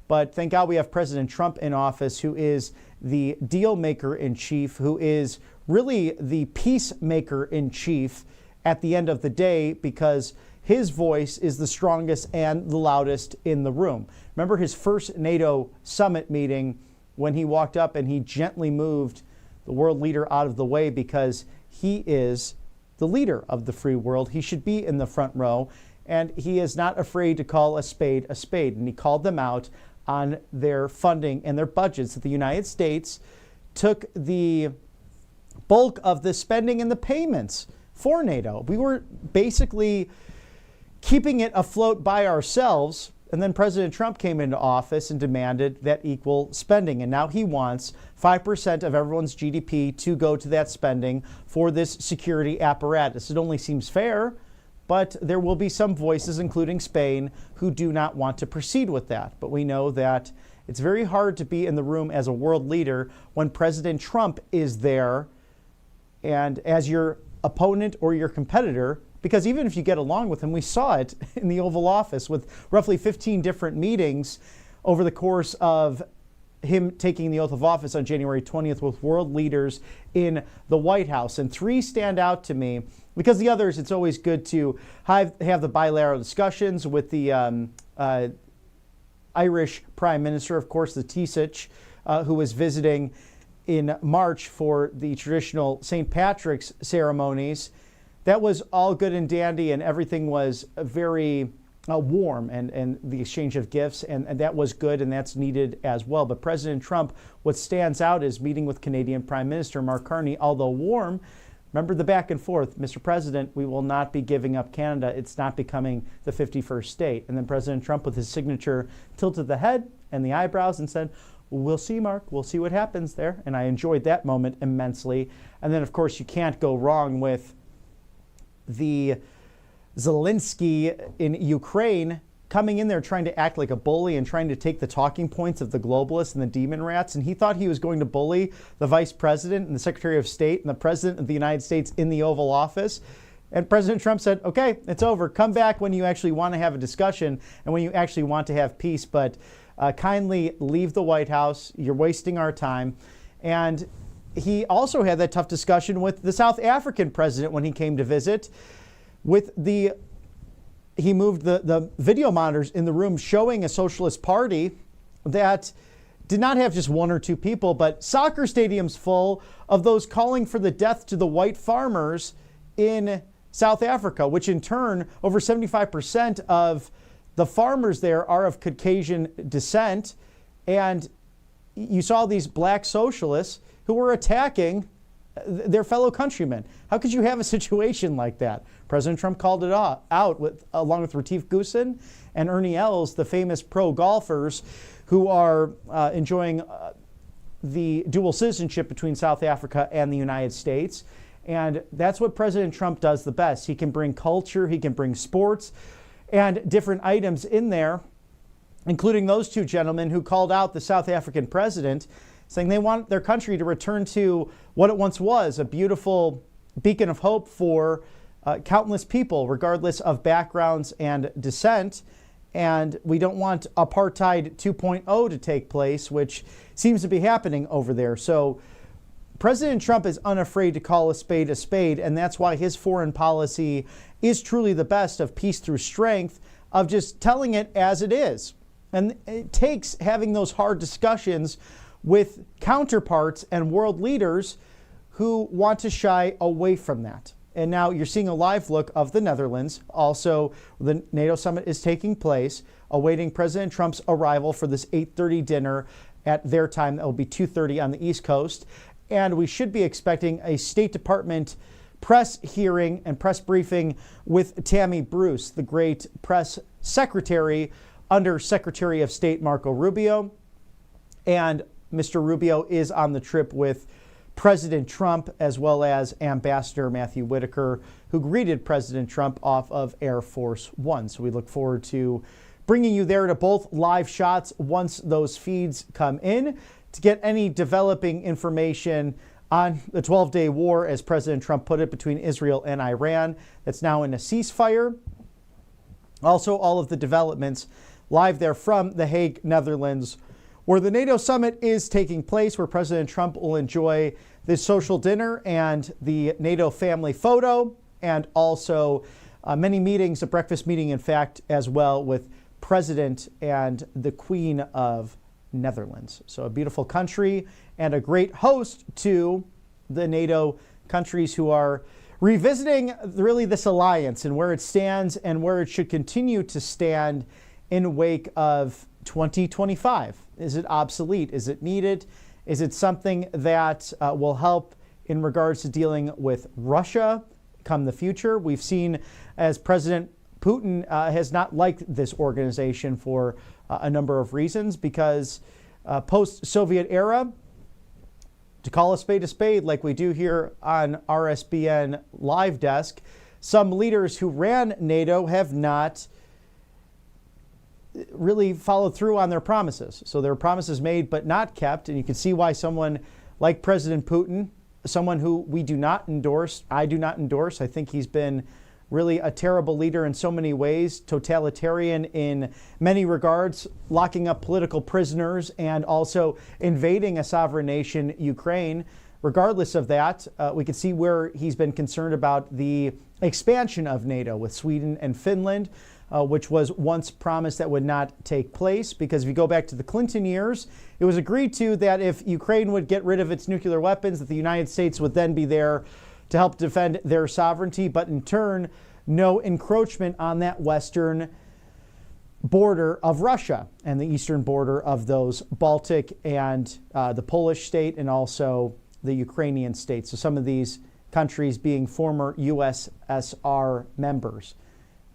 But thank God we have President Trump in office, who is the deal maker in chief, who is really the peacemaker in chief at the end of the day, because his voice is the strongest and the loudest in the room. Remember his first NATO summit meeting when he walked up and he gently moved the world leader out of the way because he is the leader of the free world. He should be in the front row, and he is not afraid to call a spade a spade. And he called them out on their funding and their budgets. That the United States took the bulk of the spending and the payments for NATO. We were basically keeping it afloat by ourselves. And then President Trump came into office and demanded that equal spending. And now he wants 5% of everyone's GDP to go to that spending for this security apparatus. It only seems fair, but there will be some voices, including Spain, who do not want to proceed with that. But we know that it's very hard to be in the room as a world leader when President Trump is there and as your opponent or your competitor. Because even if you get along with him, we saw it in the Oval Office with roughly 15 different meetings over the course of him taking the oath of office on January 20th with world leaders in the White House. And 3 stand out to me because the others, it's always good to have the bilateral discussions with the Irish Prime Minister, of course, the Taoiseach, who was visiting in March for the traditional St. Patrick's ceremonies. That was all good and dandy, and everything was very warm, and the exchange of gifts, and that was good, and that's needed as well. But President Trump, what stands out is meeting with Canadian Prime Minister Mark Carney, although warm. Remember the back and forth, Mr. President, we will not be giving up Canada. It's not becoming the 51st state. And then President Trump, with his signature, tilted the head and the eyebrows and said, we'll see, Mark. We'll see what happens there. And I enjoyed that moment immensely. And then, of course, you can't go wrong with the Zelensky in Ukraine coming in there trying to act like a bully and trying to take the talking points of the globalists and the demon rats. And he thought he was going to bully the vice president and the secretary of state and the president of the United States in the Oval Office. And President Trump said, okay, it's over. Come back when you actually want to have a discussion and when you actually want to have peace. But kindly leave the White House. You're wasting our time. And he also had that tough discussion with the South African president when he came to visit. He moved the video monitors in the room showing a socialist party that did not have just 1 or 2 people, but soccer stadiums full of those calling for the death to the white farmers in South Africa, which in turn, over 75% of the farmers there are of Caucasian descent. And you saw these black socialists who were attacking their fellow countrymen. How could you have a situation like that? President Trump called it out along with Retief Goosen and Ernie Els, the famous pro golfers who are enjoying the dual citizenship between South Africa and the United States. And that's what President Trump does the best. He can bring culture, he can bring sports, and different items in there, including those two gentlemen who called out the South African president, saying they want their country to return to what it once was, a beautiful beacon of hope for countless people, regardless of backgrounds and descent. And we don't want apartheid 2.0 to take place, which seems to be happening over there. So President Trump is unafraid to call a spade, and that's why his foreign policy is truly the best of peace through strength, of just telling it as it is. And it takes having those hard discussions with counterparts and world leaders who want to shy away from that. And now you're seeing a live look of the Netherlands. Also, the NATO summit is taking place, awaiting President Trump's arrival for this 8:30 dinner at their time. That will be 2:30 on the East Coast. And we should be expecting a State Department press hearing and press briefing with Tammy Bruce, the great press secretary under Secretary of State Marco Rubio. And Mr. Rubio is on the trip with President Trump, as well as Ambassador Matthew Whitaker, who greeted President Trump off of Air Force One. So we look forward to bringing you there to both live shots once those feeds come in, to get any developing information on the 12-day war, as President Trump put it, between Israel and Iran. That's now in a ceasefire. Also, all of the developments live there from The Hague, Netherlands, where the NATO summit is taking place, where President Trump will enjoy this social dinner and the NATO family photo, and also many meetings, a breakfast meeting, in fact, as well, with President and the Queen of Netherlands. So a beautiful country and a great host to the NATO countries who are revisiting really this alliance and where it stands and where it should continue to stand in wake of 2025. Is it obsolete? Is it needed? Is it something that will help in regards to dealing with Russia come the future? We've seen as President Putin has not liked this organization for a number of reasons, because post-Soviet era, to call a spade like we do here on RSBN Live Desk, some leaders who ran NATO have not really followed through on their promises. So there are promises made but not kept, and you can see why someone like President Putin, someone who we do not endorse, I do not endorse, I think he's been really a terrible leader in so many ways, totalitarian in many regards, locking up political prisoners and also invading a sovereign nation, Ukraine. Regardless of that, we can see where he's been concerned about the expansion of NATO with Sweden and Finland, which was once promised that would not take place, because if you go back to the Clinton years, it was agreed to that if Ukraine would get rid of its nuclear weapons, that the United States would then be there to help defend their sovereignty, but in turn, no encroachment on that western border of Russia and the eastern border of those Baltic and the Polish state, and also the Ukrainian state. So some of these countries being former USSR members.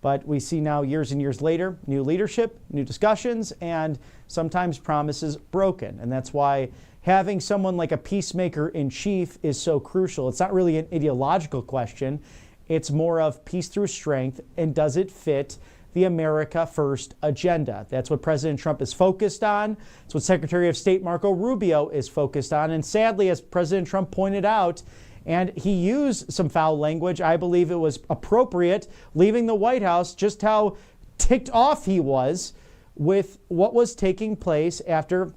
But we see now, years and years later, new leadership, new discussions, and sometimes promises broken. And that's why having someone like a peacemaker in chief is so crucial. It's not really an ideological question. It's more of peace through strength, and does it fit the America First agenda? That's what President Trump is focused on. It's what Secretary of State Marco Rubio is focused on. And sadly, as President Trump pointed out, and he used some foul language, I believe it was appropriate, leaving the White House, just how ticked off he was with what was taking place after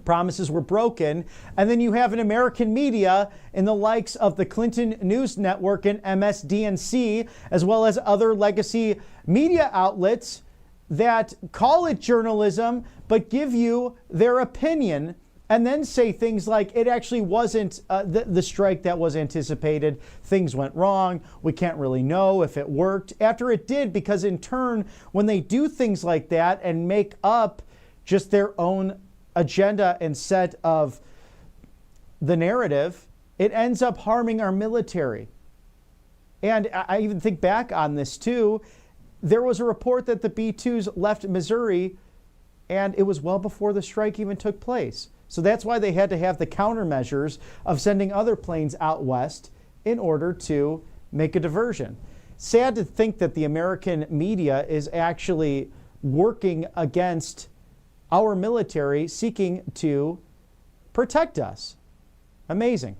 promises were broken. And then you have an American media in the likes of the Clinton News Network and MSDNC, as well as other legacy media outlets that call it journalism, but give you their opinion, and then say things like, it actually wasn't the strike that was anticipated. Things went wrong. We can't really know if it worked, after it did, because in turn, when they do things like that and make up just their own agenda and set of the narrative, it ends up harming our military. And I even think back on this too. There was a report that the B-2s left Missouri, and it was well before the strike even took place. So that's why they had to have the countermeasures of sending other planes out west in order to make a diversion. Sad to think that the American media is actually working against our military, seeking to protect us. Amazing.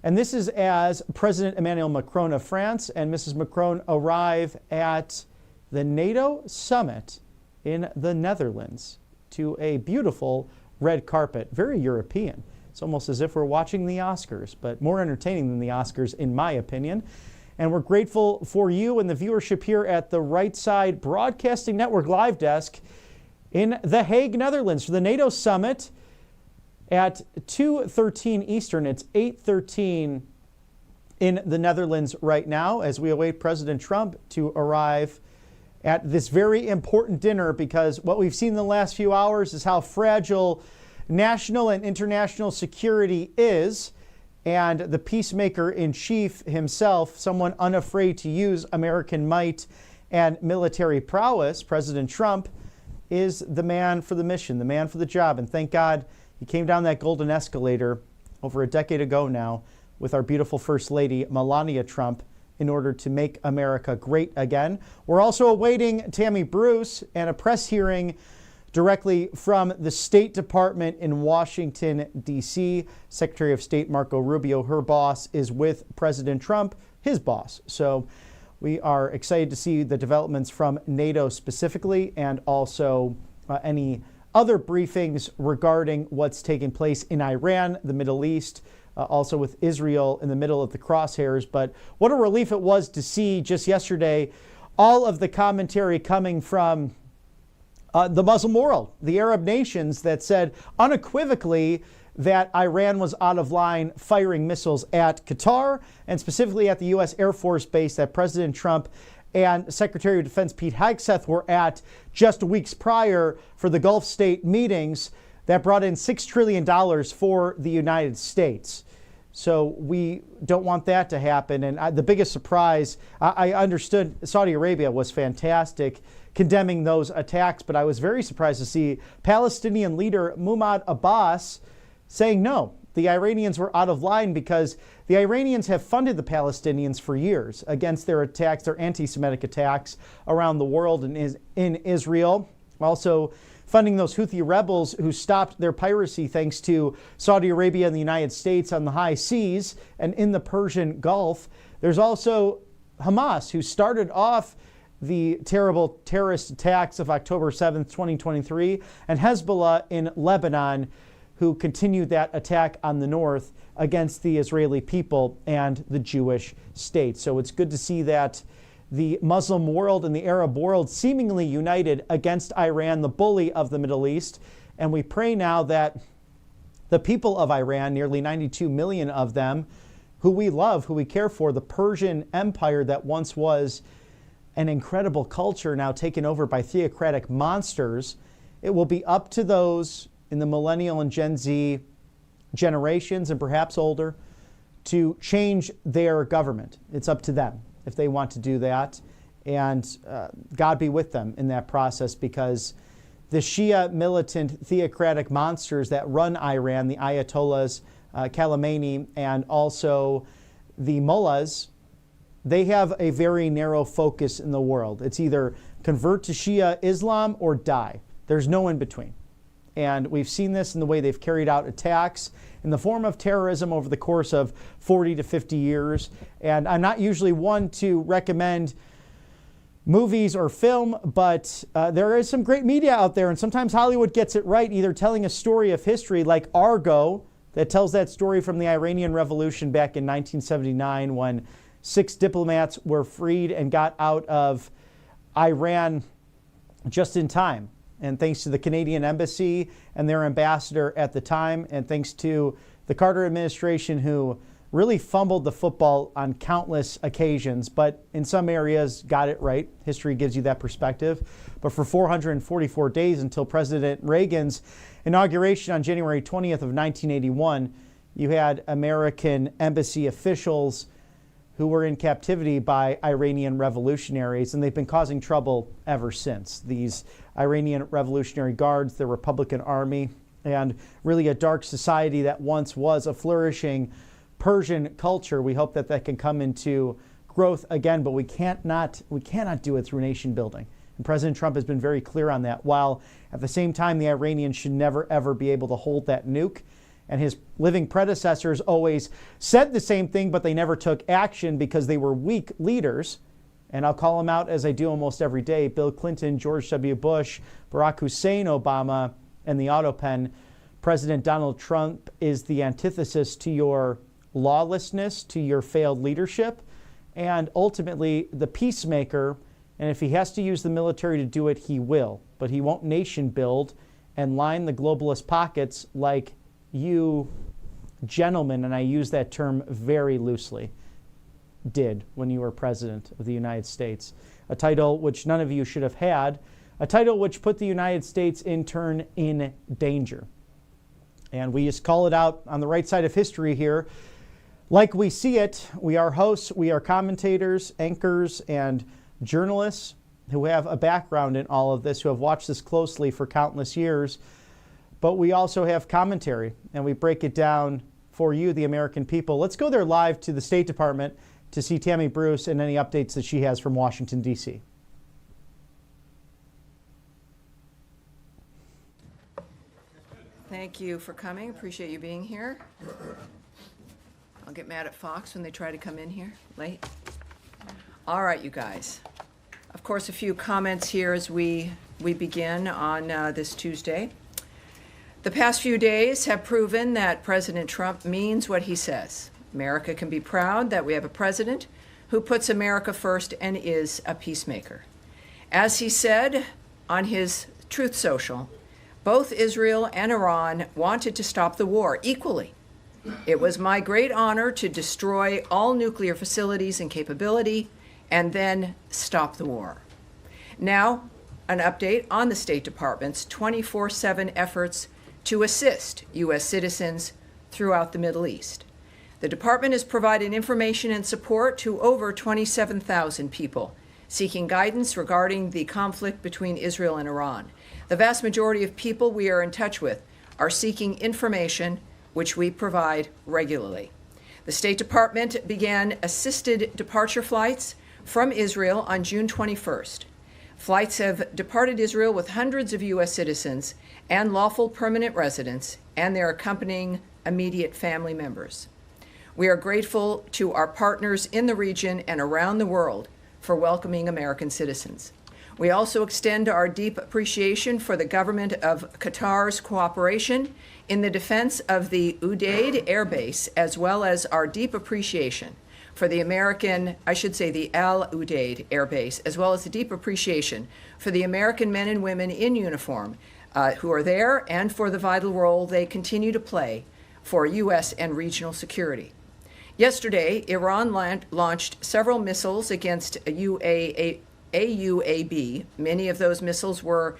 And this is as President Emmanuel Macron of France and Mrs. Macron arrive at the NATO summit in the Netherlands to a beautiful red carpet, very European. It's almost as if we're watching the Oscars, but more entertaining than the Oscars, in my opinion. And we're grateful for you and the viewership here at the Right Side Broadcasting Network live desk in The Hague, Netherlands, for the NATO summit at 2:13 Eastern. It's 8:13 in the Netherlands right now as we await President Trump to arrive at this very important dinner, because what we've seen in the last few hours is how fragile national and international security is. And the peacemaker in chief himself, someone unafraid to use American might and military prowess, President Trump, is the man for the mission, the man for the job. And thank God he came down that golden escalator over a decade ago now with our beautiful First Lady, Melania Trump, in order to make America great again. We're also awaiting Tammy Bruce and a press hearing directly from the State Department in Washington, D.C. Secretary of State Marco Rubio, her boss, is with President Trump, his boss. So we are excited to see the developments from NATO specifically, and also any other briefings regarding what's taking place in Iran, the Middle East, also with Israel in the middle of the crosshairs. But what a relief it was to see just yesterday all of the commentary coming from the Muslim world, the Arab nations, that said unequivocally that Iran was out of line firing missiles at Qatar, and specifically at the U.S. Air Force Base that President Trump and Secretary of Defense Pete Hegseth were at just weeks prior for the Gulf state meetings that brought in $6 trillion for the United States. So we don't want that to happen. And the biggest surprise, I understood Saudi Arabia was fantastic condemning those attacks, but I was very surprised to see Palestinian leader Mahmoud Abbas saying no, the Iranians were out of line, because the Iranians have funded the Palestinians for years against their attacks, their anti-Semitic attacks around the world and in Israel. Also funding those Houthi rebels who stopped their piracy thanks to Saudi Arabia and the United States on the high seas and in the Persian Gulf. There's also Hamas, who started off the terrible terrorist attacks of October 7th, 2023, and Hezbollah in Lebanon, who continued that attack on the north against the Israeli people and the Jewish state. So it's good to see that the Muslim world and the Arab world seemingly united against Iran, the bully of the Middle East. And we pray now that the people of Iran, nearly 92 million of them, who we love, who we care for, the Persian Empire that once was an incredible culture, now taken over by theocratic monsters, it will be up to those in the millennial and Gen Z generations, and perhaps older, to change their government. It's up to them if they want to do that. And God be with them in that process, because the Shia militant theocratic monsters that run Iran, the Ayatollahs, Khamenei, and also the mullahs, they have a very narrow focus in the world. It's either convert to Shia Islam or die. There's no in between. And we've seen this in the way they've carried out attacks in the form of terrorism over the course of 40 to 50 years. And I'm not usually one to recommend movies or film, but there is some great media out there, and sometimes Hollywood gets it right, either telling a story of history like Argo, that tells that story from the Iranian Revolution back in 1979, when 6 diplomats were freed and got out of Iran just in time. And thanks to the Canadian embassy and their ambassador at the time, and thanks to the Carter administration, who really fumbled the football on countless occasions, but in some areas got it right. History gives you that perspective. But for 444 days until President Reagan's inauguration on January 20th of 1981, you had American embassy officials who were in captivity by Iranian revolutionaries, and they've been causing trouble ever since. These Iranian Revolutionary Guards, the Republican Army, and really a dark society that once was a flourishing Persian culture. We hope that that can come into growth again, but we cannot do it through nation building. And President Trump has been very clear on that, while at the same time the Iranians should never ever be able to hold that nuke. And his living predecessors always said the same thing, but they never took action because they were weak leaders. And I'll call them out as I do almost every day: Bill Clinton, George W. Bush, Barack Hussein Obama, and the auto pen. President Donald Trump is the antithesis to your lawlessness, to your failed leadership, and ultimately the peacemaker. And if he has to use the military to do it, he will. But he won't nation build and line the globalist pockets like you gentlemen, and I use that term very loosely, did when you were President of the United States. A title which none of you should have had, a title which put the United States in turn in danger. And we just call it out on the right side of history here. Like we see it, we are hosts, we are commentators, anchors, and journalists who have a background in all of this, who have watched this closely for countless years. But we also have commentary, and we break it down for you, the American people. Let's go there live to the State Department to see Tammy Bruce and any updates that she has from Washington, D.C. Thank you for coming. Appreciate you being here. I'll get mad at Fox when they try to come in here late. All right, you guys. Of course, a few comments here as we begin on this Tuesday. The past few days have proven that President Trump means what he says. America can be proud that we have a president who puts America first and is a peacemaker. As he said on his Truth Social, both Israel and Iran wanted to stop the war equally. It was my great honor to destroy all nuclear facilities and capability and then stop the war. Now, an update on the State Department's 24/7 efforts to assist U.S. citizens throughout the Middle East. The department has provided information and support to over 27,000 people seeking guidance regarding the conflict between Israel and Iran. The vast majority of people we are in touch with are seeking information, which we provide regularly. The State Department began assisted departure flights from Israel on June 21st. Flights have departed Israel with hundreds of U.S. citizens and lawful permanent residents and their accompanying immediate family members. We are grateful to our partners in the region and around the world for welcoming American citizens. We also extend our deep appreciation for the government of Qatar's cooperation in the defense of the Udeid Air Base, as well as our deep appreciation for the the Al Udeid Air Base, as well as the deep appreciation for the American men and women in uniform who are there and for the vital role they continue to play for U.S. and regional security. Yesterday, Iran launched several missiles against AUAB. Many of those missiles were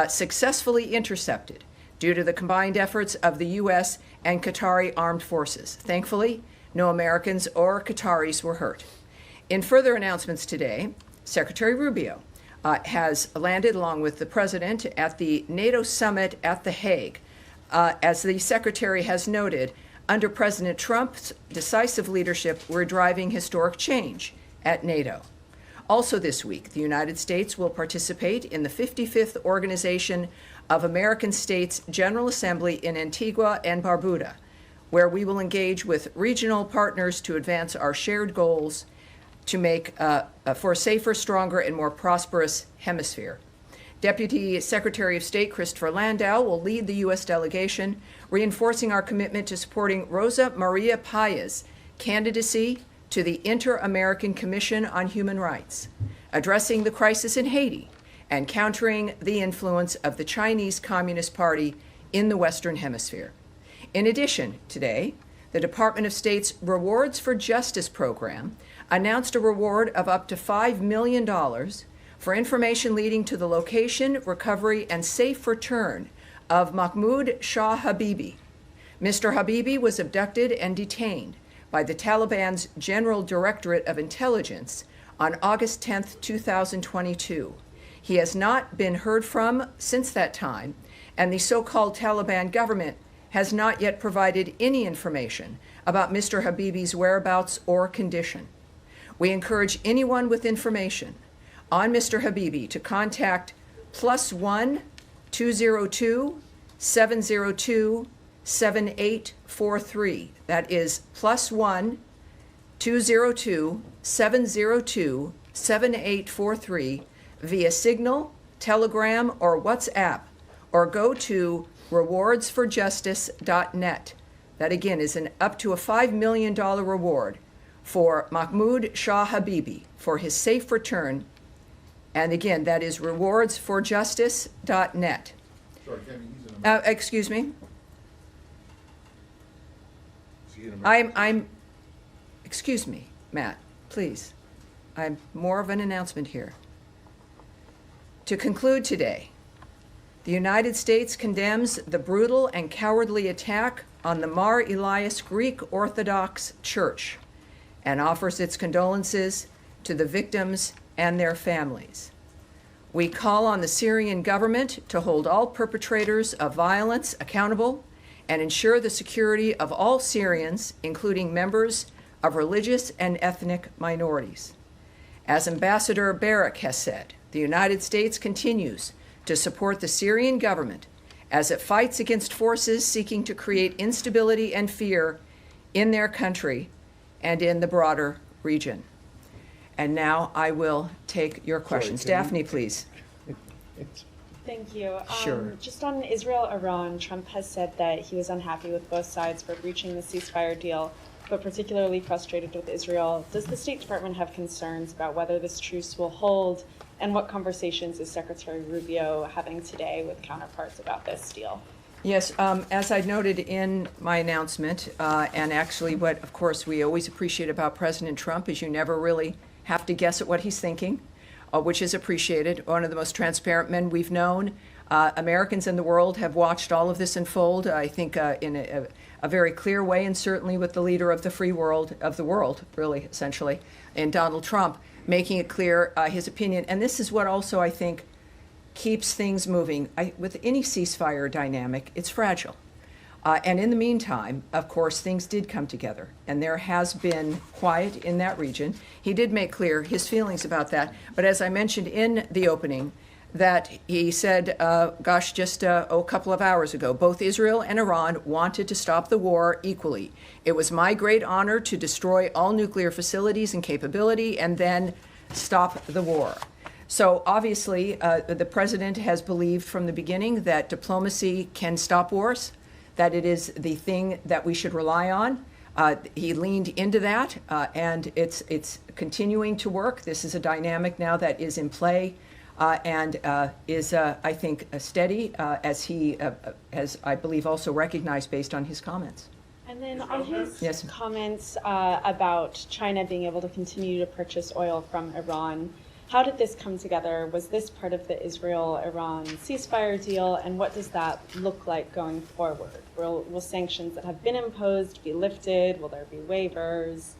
successfully intercepted due to the combined efforts of the U.S. and Qatari armed forces. Thankfully, no Americans or Qataris were hurt. In further announcements today, Secretary Rubio has landed along with the president at the NATO summit at The Hague. As the secretary has noted, under President Trump's decisive leadership, we're driving historic change at NATO. Also this week, the United States will participate in the 55th Organization of American States General Assembly in Antigua and Barbuda, where we will engage with regional partners to advance our shared goals to make for a safer, stronger, and more prosperous hemisphere. Deputy Secretary of State Christopher Landau will lead the U.S. delegation, reinforcing our commitment to supporting Rosa Maria Paya's candidacy to the Inter-American Commission on Human Rights, addressing the crisis in Haiti, and countering the influence of the Chinese Communist Party in the Western Hemisphere. In addition, today, the Department of State's Rewards for Justice program announced a reward of up to $5 million for information leading to the location, recovery, and safe return of Mahmoud Shah Habibi. Mr. Habibi was abducted and detained by the Taliban's General Directorate of Intelligence on August 10, 2022. He has not been heard from since that time, and the so-called Taliban government has not yet provided any information about Mr. Habibi's whereabouts or condition. We encourage anyone with information on Mr. Habibi to contact +1 202 702 7843. That is +1 202 702 7843 via Signal, Telegram, or WhatsApp, or go to rewardsforjustice.net. That again is an up to a $5 million reward for Mahmoud Shah Habibi for his safe return. And again, that is rewardsforjustice.net. Sorry, Kevin, Excuse me. I'm, excuse me, Matt, please. I'm more of an announcement here. To conclude today, the United States condemns the brutal and cowardly attack on the Mar Elias Greek Orthodox Church and offers its condolences to the victims and their families. We call on the Syrian government to hold all perpetrators of violence accountable and ensure the security of all Syrians, including members of religious and ethnic minorities. As Ambassador Barak has said, the United States continues to support the Syrian government as it fights against forces seeking to create instability and fear in their country and in the broader region. And now I will take your questions. Daphne, please. Thank you. Sure. Just on Israel-Iran, Trump has said that he was unhappy with both sides for breaching the ceasefire deal, but particularly frustrated with Israel. Does the State Department have concerns about whether this truce will hold, and what conversations is Secretary Rubio having today with counterparts about this deal? Yes, as I noted in my announcement, and actually what, of course, we always appreciate about President Trump is you never really have to guess at what he's thinking, which is appreciated. One of the most transparent men we've known. Americans in the world have watched all of this unfold, I think, in a very clear way, and certainly with the leader of the free world, of the world, really, essentially, in Donald Trump, making it clear his opinion. And this is what also, I think, keeps things moving. With any ceasefire dynamic, it's fragile. And in the meantime, of course, things did come together, and there has been quiet in that region. He did make clear his feelings about that. But as I mentioned in the opening, that he said, just a couple of hours ago, both Israel and Iran wanted to stop the war equally. It was my great honor to destroy all nuclear facilities and capability and then stop the war. So obviously, the president has believed from the beginning that diplomacy can stop wars, that it is the thing that we should rely on. He leaned into that, and it's continuing to work. This is a dynamic now that is in play and is, I think, steady, as he has, I believe, also recognized based on his comments. And then on his Yes. comments about China being able to continue to purchase oil from Iran, how did this come together? Was this part of the Israel-Iran ceasefire deal? And what does that look like going forward? Will sanctions that have been imposed be lifted? Will there be waivers?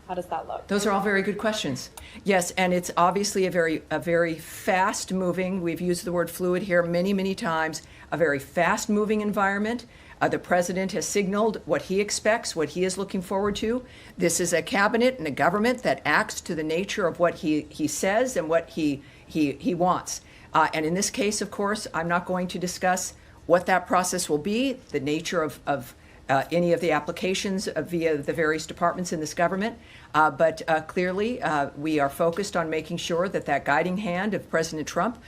How does that look? Those are all very good questions. Yes, and it's obviously a very fast-moving, we've used the word fluid here many, many times, a very fast-moving environment. The president has signaled what he expects, what he is looking forward to. This is a cabinet and a government that acts to the nature of what he says and what he wants. And in this case, of course, I'm not going to discuss what that process will be, the nature of any of the applications via the various departments in this government. But clearly, we are focused on making sure that that guiding hand of President Trump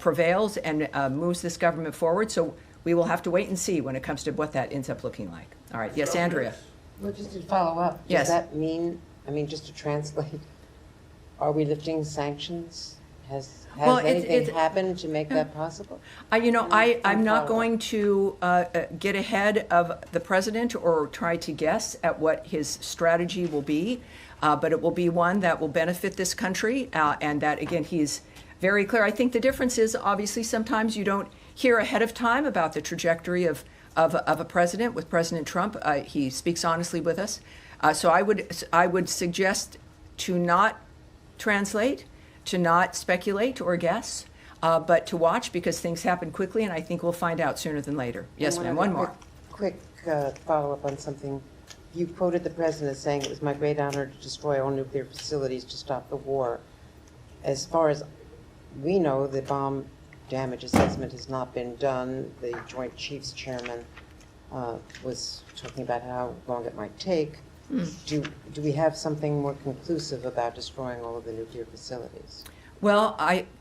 prevails and moves this government forward. So we will have to wait and see when it comes to what that ends up looking like. All right. Yes, Andrea. Well, just to follow up, does Yes. that mean, just to translate, are we lifting sanctions? Has anything happened to make that possible? I'm not going to get ahead of the president or try to guess at what his strategy will be, but it will be one that will benefit this country, and that, again, he's very clear. I think the difference is, obviously, sometimes you don't hear ahead of time about the trajectory of a president. With President Trump, he speaks honestly with us. So I would suggest to not translate, to not speculate or guess. but to watch because things happen quickly, and I think we'll find out sooner than later. Yes, ma'am, one more. Quick follow-up on something. You quoted the president as saying, "It was my great honor to destroy all nuclear facilities to stop the war." As far as we know, the bomb damage assessment has not been done. The Joint Chiefs Chairman was talking about how long it might take. Do we have something more conclusive about destroying all of the nuclear facilities? Well,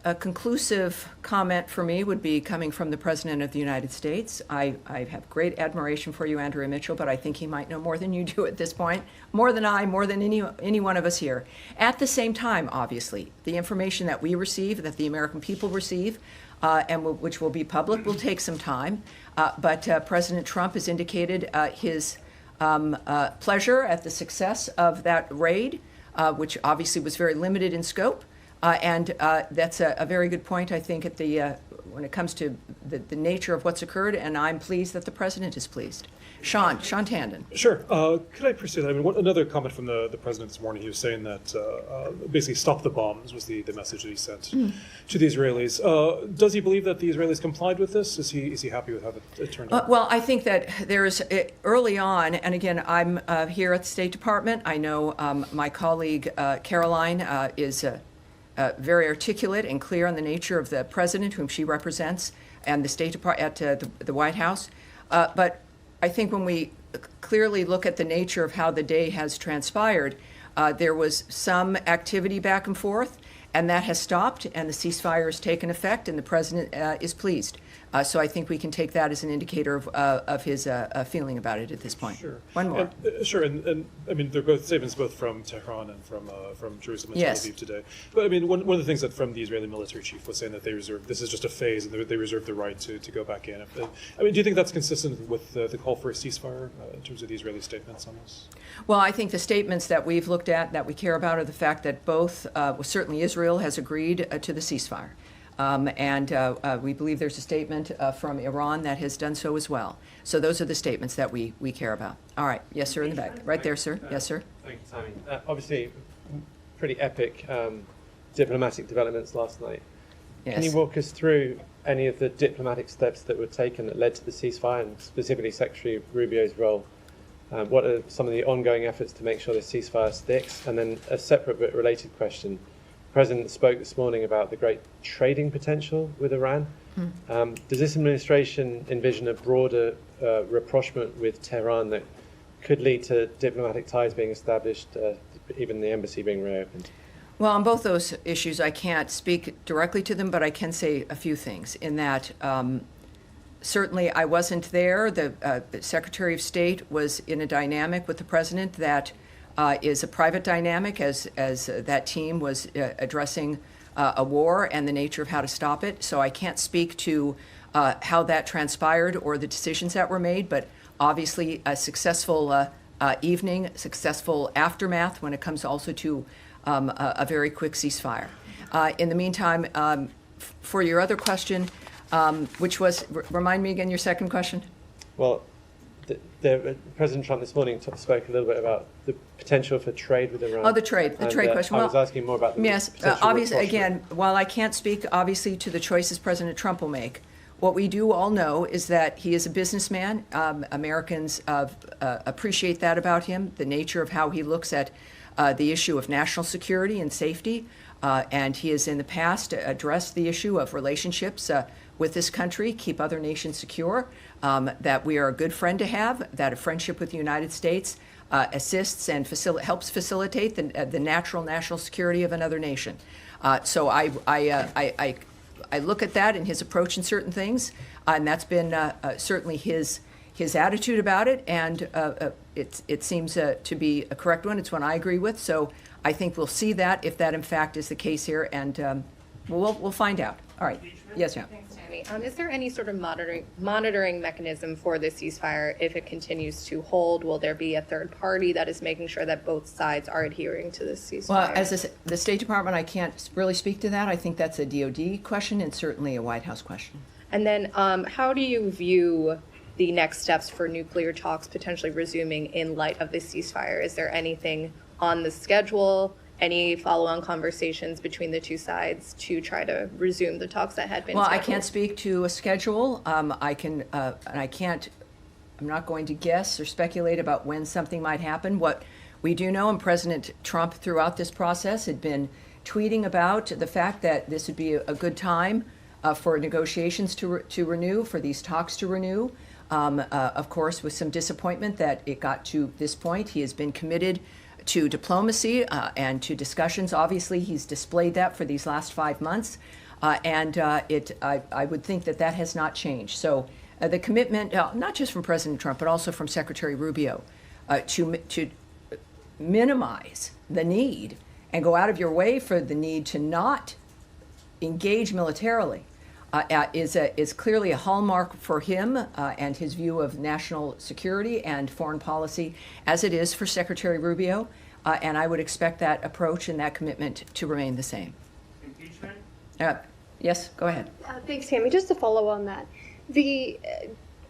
a conclusive comment for me would be coming from the President of the United States. I have great admiration for you, Andrea Mitchell, but I think he might know more than you do at this point, more than I, more than any one of us here. At the same time, obviously, the information that we receive, that the American people receive, which will be public, will take some time. But President Trump has indicated his pleasure at the success of that raid, which obviously was very limited in scope. And that's a very good point, I think, at when it comes to the nature of what's occurred, and I'm pleased that the president is pleased. Sean Tandon. Sure. Could I pursue that? I mean, another comment from the president this morning, he was saying that basically stop the bombs was the message that he sent to the Israelis. Does he believe that the Israelis complied with this? Is he happy with how it turned out? Well, I think that there's early on, and again, I'm here at the State Department. I know my colleague Caroline is very articulate and clear on the nature of the president, whom she represents, and the State Department at the White House. But I think when we clearly look at the nature of how the day has transpired, there was some activity back and forth, and that has stopped, and the ceasefire has taken effect, and the president is pleased. So I think we can take that as an indicator of his feeling about it at this point. Sure. One more. Sure, and I mean, they're both statements both from Tehran and from Jerusalem and Yes. Tel Aviv today. But I mean, one of the things that from the Israeli military chief was saying that this is just a phase, and they reserve the right to go back in. I mean, do you think that's consistent with the call for a ceasefire in terms of the Israeli statements on this? Well, I think the statements that we've looked at that we care about are the fact that both, certainly Israel has agreed to the ceasefire. And we believe there's a statement from Iran that has done so as well. So those are the statements that we care about. All right. Yes, sir, in the back. Right there, sir. Yes, sir. Thank you, Tammy. Obviously, pretty epic diplomatic developments last night. Yes. Can you walk us through any of the diplomatic steps that were taken that led to the ceasefire, and specifically Secretary Rubio's role? What are some of the ongoing efforts to make sure the ceasefire sticks? And then a separate but related question. The President spoke this morning about the great trading potential with Iran. Does this administration envision a broader rapprochement with Tehran that could lead to diplomatic ties being established, even the embassy being reopened? Well, on both those issues, I can't speak directly to them, but I can say a few things in that certainly I wasn't there. The Secretary of State was in a dynamic with the President that is a private dynamic as that team was addressing a war and the nature of how to stop it. So I can't speak to how that transpired or the decisions that were made, but obviously a successful evening, successful aftermath when it comes also to a very quick ceasefire. In the meantime, for your other question, which was, remind me again your second question? Well, President Trump this morning spoke a little bit about the potential for trade with Iran. Oh, the trade question. I was asking more about the yes, obviously, again, while I can't speak obviously to the choices President Trump will make, what we do all know is that he is a businessman. Americans appreciate that about him, the nature of how he looks at the issue of national security and safety, and he has in the past addressed the issue of relationships with this country, keep other nations secure, that we are a good friend to have, that a friendship with the United States assists and helps facilitate the natural national security of another nation. So I look at that and his approach in certain things, and that's been certainly his attitude about it, and it seems to be a correct one. It's one I agree with. So I think we'll see that if that in fact is the case here, and we'll find out. All right. Yes, ma'am. Thanks, Tammy. Is there any sort of monitoring mechanism for the ceasefire if it continues to hold? Will there be a third party that is making sure that both sides are adhering to this ceasefire? Well, as the State Department, I can't really speak to that. I think that's a DOD question and certainly a White House question. And then how do you view the next steps for nuclear talks potentially resuming in light of the ceasefire? Is there anything on the schedule any follow-on conversations between the two sides to try to resume the talks that had been Well, I scheduled? can't speak to a schedule. I'm not going to guess or speculate about when something might happen. What we do know, and President Trump throughout this process had been tweeting about the fact that this would be a good time for negotiations to renew, for these talks to renew. Of course, with some disappointment that it got to this point. He has been committed to diplomacy and to discussions. Obviously, he's displayed that for these last 5 months, I would think that has not changed. So the commitment, not just from President Trump, but also from Secretary Rubio, to minimize the need and go out of your way for the need to not engage militarily is clearly a hallmark for him and his view of national security and foreign policy, as it is for Secretary Rubio. And I would expect that approach and that commitment to remain the same. Impeachment? Yes, go ahead. Thanks, Tammy. Just to follow on that,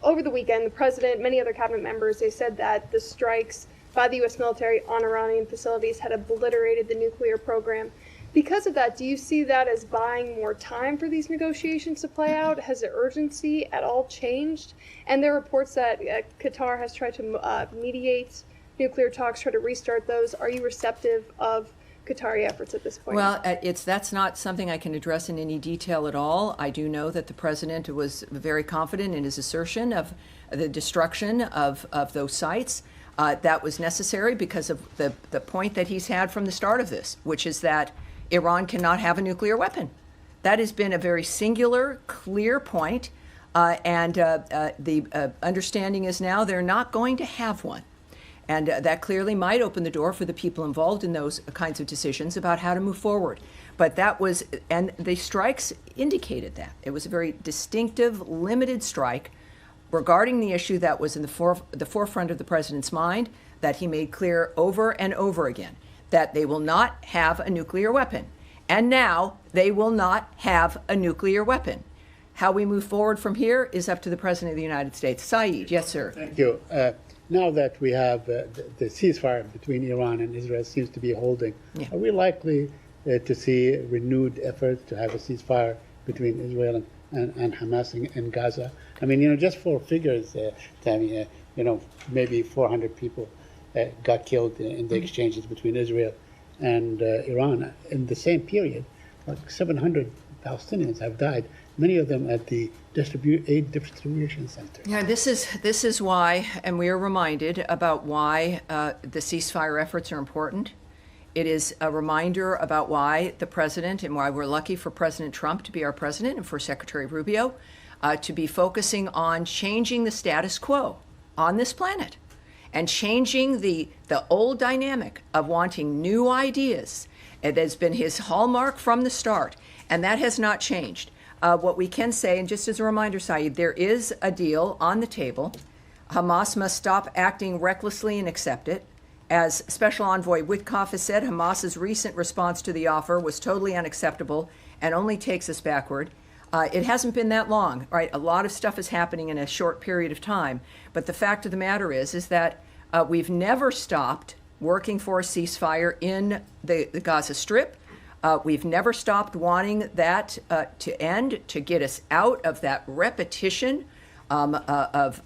over the weekend, the president, many other cabinet members, they said that the strikes by the U.S. military on Iranian facilities had obliterated the nuclear program. Because of that, do you see that as buying more time for these negotiations to play out? Has the urgency at all changed? And there are reports that Qatar has tried to mediate nuclear talks, try to restart those. Are you receptive of Qatari efforts at this point? Well, that's not something I can address in any detail at all. I do know that the president was very confident in his assertion of the destruction of those sites. That was necessary because of the point that he's had from the start of this, which is that Iran cannot have a nuclear weapon. That has been a very singular, clear point, and the understanding is now they're not going to have one. And that clearly might open the door for the people involved in those kinds of decisions about how to move forward. But that was, and the strikes indicated that. It was a very distinctive, limited strike regarding the issue that was in the forefront of the president's mind, that he made clear over and over again, that they will not have a nuclear weapon. And now they will not have a nuclear weapon. How we move forward from here is up to the President of the United States. Saeed, yes, sir. Thank you. Now that we have the ceasefire between Iran and Israel seems to be holding, are we likely to see renewed efforts to have a ceasefire between Israel and Hamas in Gaza? I mean, just for figures, Tammy, maybe 400 people got killed in the exchanges between Israel and Iran. In the same period, like 700 Palestinians have died, many of them at the aid distribution center. Yeah, this is why, and we are reminded about why the ceasefire efforts are important. It is a reminder about why the president, and why we're lucky for President Trump to be our president and for Secretary Rubio to be focusing on changing the status quo on this planet and changing the old dynamic of wanting new ideas. It has been his hallmark from the start, and that has not changed. What we can say, and just as a reminder, Saeed, there is a deal on the table. Hamas must stop acting recklessly and accept it. As Special Envoy Witkoff has said, Hamas's recent response to the offer was totally unacceptable and only takes us backward. It hasn't been that long, right? A lot of stuff is happening in a short period of time. But the fact of the matter is that we've never stopped working for a ceasefire in the Gaza Strip. We've never stopped wanting that to end, to get us out of that repetition of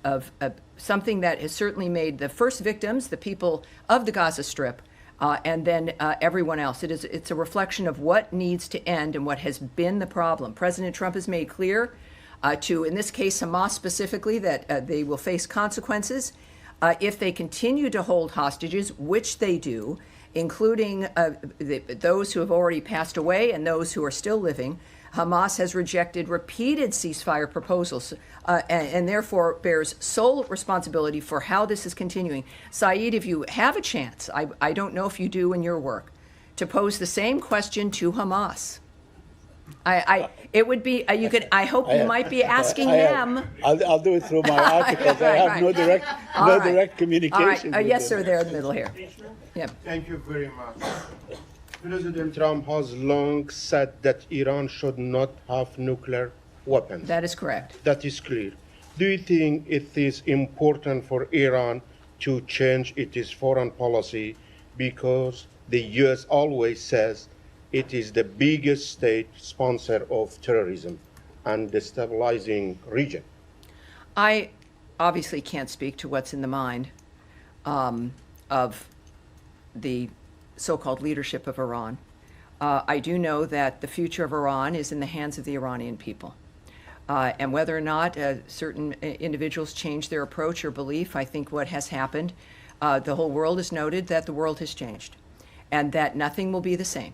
something that has certainly made the first victims, the people of the Gaza Strip, and then everyone else. It's a reflection of what needs to end and what has been the problem. President Trump has made clear to, in this case, Hamas specifically, that they will face consequences if they continue to hold hostages, which they do, including those who have already passed away and those who are still living. Hamas has rejected repeated ceasefire proposals and therefore bears sole responsibility for how this is continuing. Saeed, if you have a chance, I don't know if you do in your work, to pose the same question to Hamas. It would be, I hope you might be asking them. I'll do it through my articles. I have no direct communication. All right. Yes, sir, there in the middle here. Yeah. Thank you very much. President Trump has long said that Iran should not have nuclear weapons. That is correct. That is clear. Do you think it is important for Iran to change its foreign policy because the U.S. always says it is the biggest state sponsor of terrorism and destabilizing region. I obviously can't speak to what's in the mind of the so-called leadership of Iran. I do know that the future of Iran is in the hands of the Iranian people. And whether or not certain individuals change their approach or belief, I think what has happened, the whole world has noted that the world has changed and that nothing will be the same.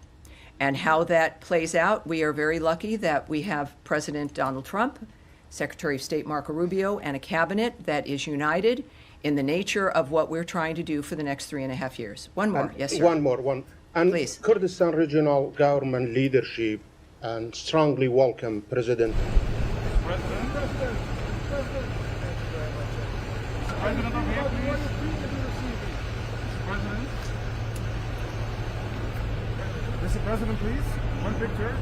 And how that plays out, we are very lucky that we have President Donald Trump, Secretary of State Marco Rubio, and a cabinet that is united in the nature of what we're trying to do for the next 3.5 years. One more, yes, sir. One more. And please. Kurdistan regional government leadership and strongly welcome President. Mr. President, please, one picture.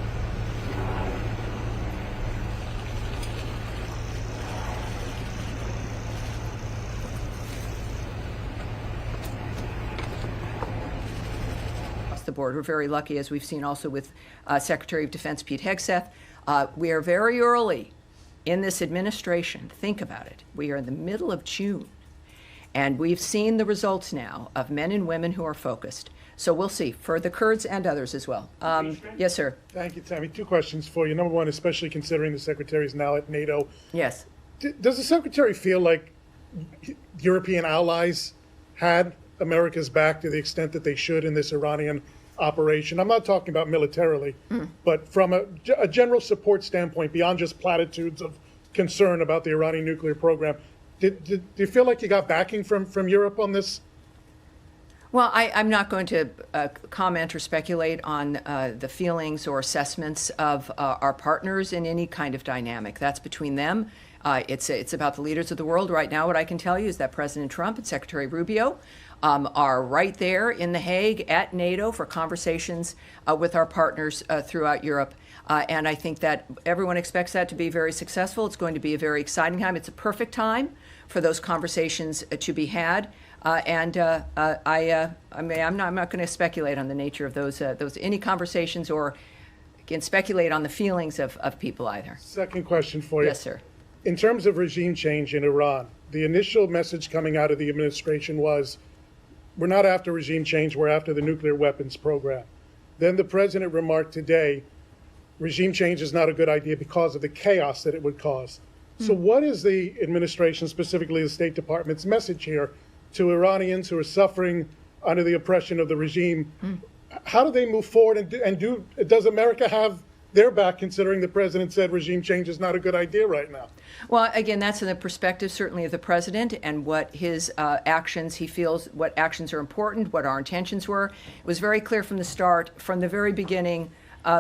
The board. We're very lucky, as we've seen also with Secretary of Defense Pete Hegseth. We are very early in this administration. Think about it. We are in the middle of June, and we've seen the results now of men and women who are focused. So we'll see for the Kurds and others as well. Yes, sir. Thank you, Tammy. 2 questions for you. Number one, especially considering the Secretary is now at NATO. Yes. Does the Secretary feel like European allies had America's back to the extent that they should in this Iranian operation? I'm not talking about militarily, but from a general support standpoint, beyond just platitudes of concern about the Iranian nuclear program. Do you feel like you got backing from Europe on this? Well, I'm not going to comment or speculate on the feelings or assessments of our partners in any kind of dynamic. That's between them. It's about the leaders of the world. Right now, what I can tell you is that President Trump and Secretary Rubio are right there in The Hague at NATO for conversations with our partners throughout Europe. And I think that everyone expects that to be very successful. It's going to be a very exciting time. It's a perfect time for those conversations to be had. I'm not going to speculate on the nature of those any conversations, or can speculate on the feelings of people either. Second question for you. Yes, sir. In terms of regime change in Iran, the initial message coming out of the administration was, we're not after regime change, we're after the nuclear weapons program. Then the president remarked today, regime change is not a good idea because of the chaos that it would cause. So what is the administration, specifically the State Department's message here to Iranians who are suffering under the oppression of the regime? How do they move forward, and does America have their back, considering the president said regime change is not a good idea right now? Well, again, that's in the perspective certainly of the president and what his actions, he feels what actions are important, what our intentions were. It was very clear from the start, from the very beginning.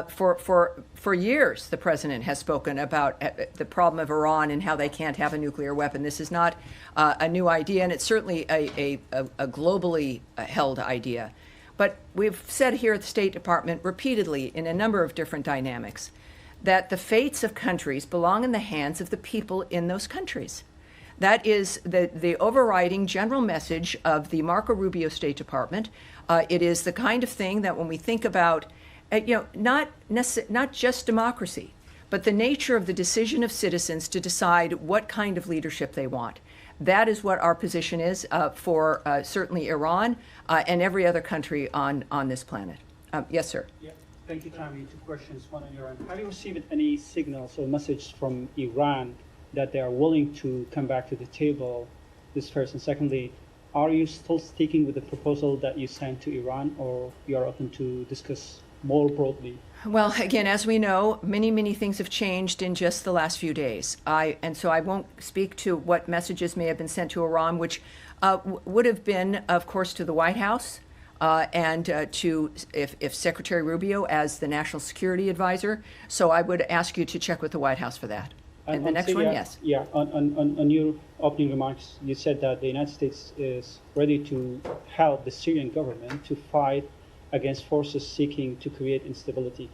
For years, the president has spoken about the problem of Iran and how they can't have a nuclear weapon. This is not a new idea, and it's certainly a globally held idea. But we've said here at the State Department repeatedly in a number of different dynamics that the fates of countries belong in the hands of the people in those countries. That is the overriding general message of the Marco Rubio State Department. It is the kind of thing that when we think about, not just democracy, but the nature of the decision of citizens to decide what kind of leadership they want. That is what our position is for certainly Iran and every other country on this planet. Yes, sir. Yeah. Thank you, Tammy. 2 questions, one on Iran. Have you received any signals or message from Iran that they are willing to come back to the table? This first. And secondly, are you still sticking with the proposal that you sent to Iran, or you are open to discuss more broadly? Well, again, as we know, many things have changed in just the last few days. And so I won't speak to what messages may have been sent to Iran, which would have been, of course, to the White House and to if Secretary Rubio as the National Security Advisor. So I would ask you to check with the White House for that. And the next Syria, one, yes. Yeah, on your opening remarks, you said that the United States is ready to help the Syrian government to fight against forces seeking to create instability.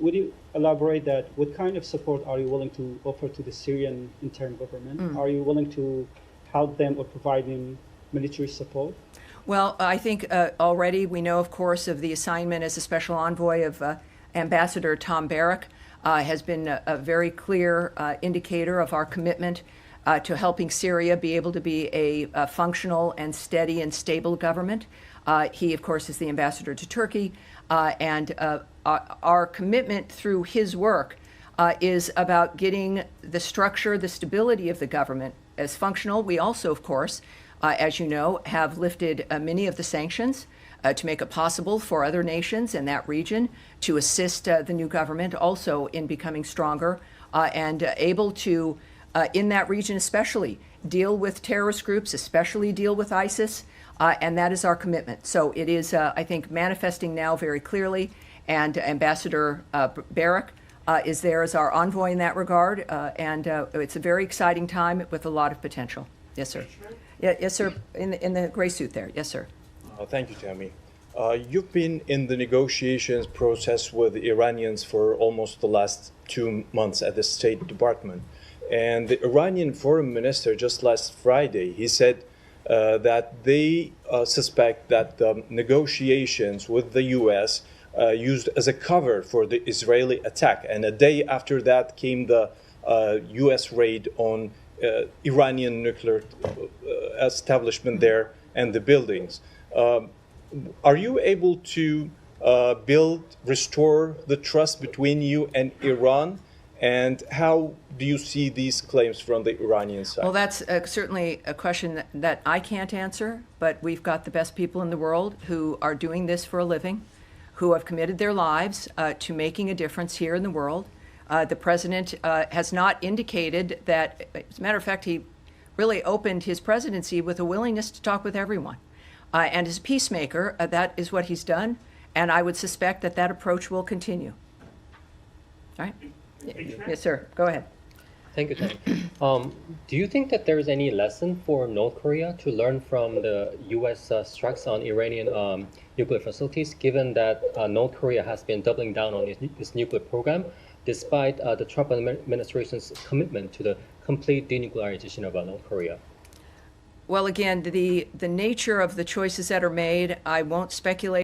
Would you elaborate that? What kind of support are you willing to offer to the Syrian interim government? Are you willing to help them or provide them military support? Well, I think already we know, of course, of the assignment as a special envoy of Ambassador Tom Barrack has been a very clear indicator of our commitment to helping Syria be able to be a functional and steady and stable government. He, of course, is the ambassador to Turkey, and our commitment through his work is about getting the structure, the stability of the government as functional. We also, of course, as you know, have lifted many of the sanctions to make it possible for other nations in that region to assist the new government also in becoming stronger and able to, in that region especially, deal with terrorist groups, especially deal with ISIS, and that is our commitment. So it is, I think, manifesting now very clearly, and Ambassador Barrack is there as our envoy in that regard, and it's a very exciting time with a lot of potential. Yes, sir. Yeah, yes, sir. In the gray suit there. Yes, sir. Thank you, Tammy. You've been in the negotiations process with the Iranians for almost the last 2 months at the State Department. And the Iranian foreign minister just last Friday, he said that they suspect that the negotiations with the U.S. Used as a cover for the Israeli attack. And a day after that came the U.S. raid on Iranian nuclear establishment there and the buildings. Are you able to restore the trust between you and Iran? And how do you see these claims from the Iranian side? Well, that's certainly a question that I can't answer, but we've got the best people in the world who are doing this for a living, who have committed their lives to making a difference here in the world. The president has not indicated that, as a matter of fact, he really opened his presidency with a willingness to talk with everyone. And as a peacemaker, that is what he's done, and I would suspect that that approach will continue. All right? Yes, sir. Go ahead. Thank you, Tom. Do you think that there is any lesson for North Korea to learn from the U.S. strikes on Iranian nuclear facilities, given that North Korea has been doubling down on its nuclear program, despite the Trump administration's commitment to the complete denuclearization of North Korea? Well, again, the nature of the choices that are made, I won't speculate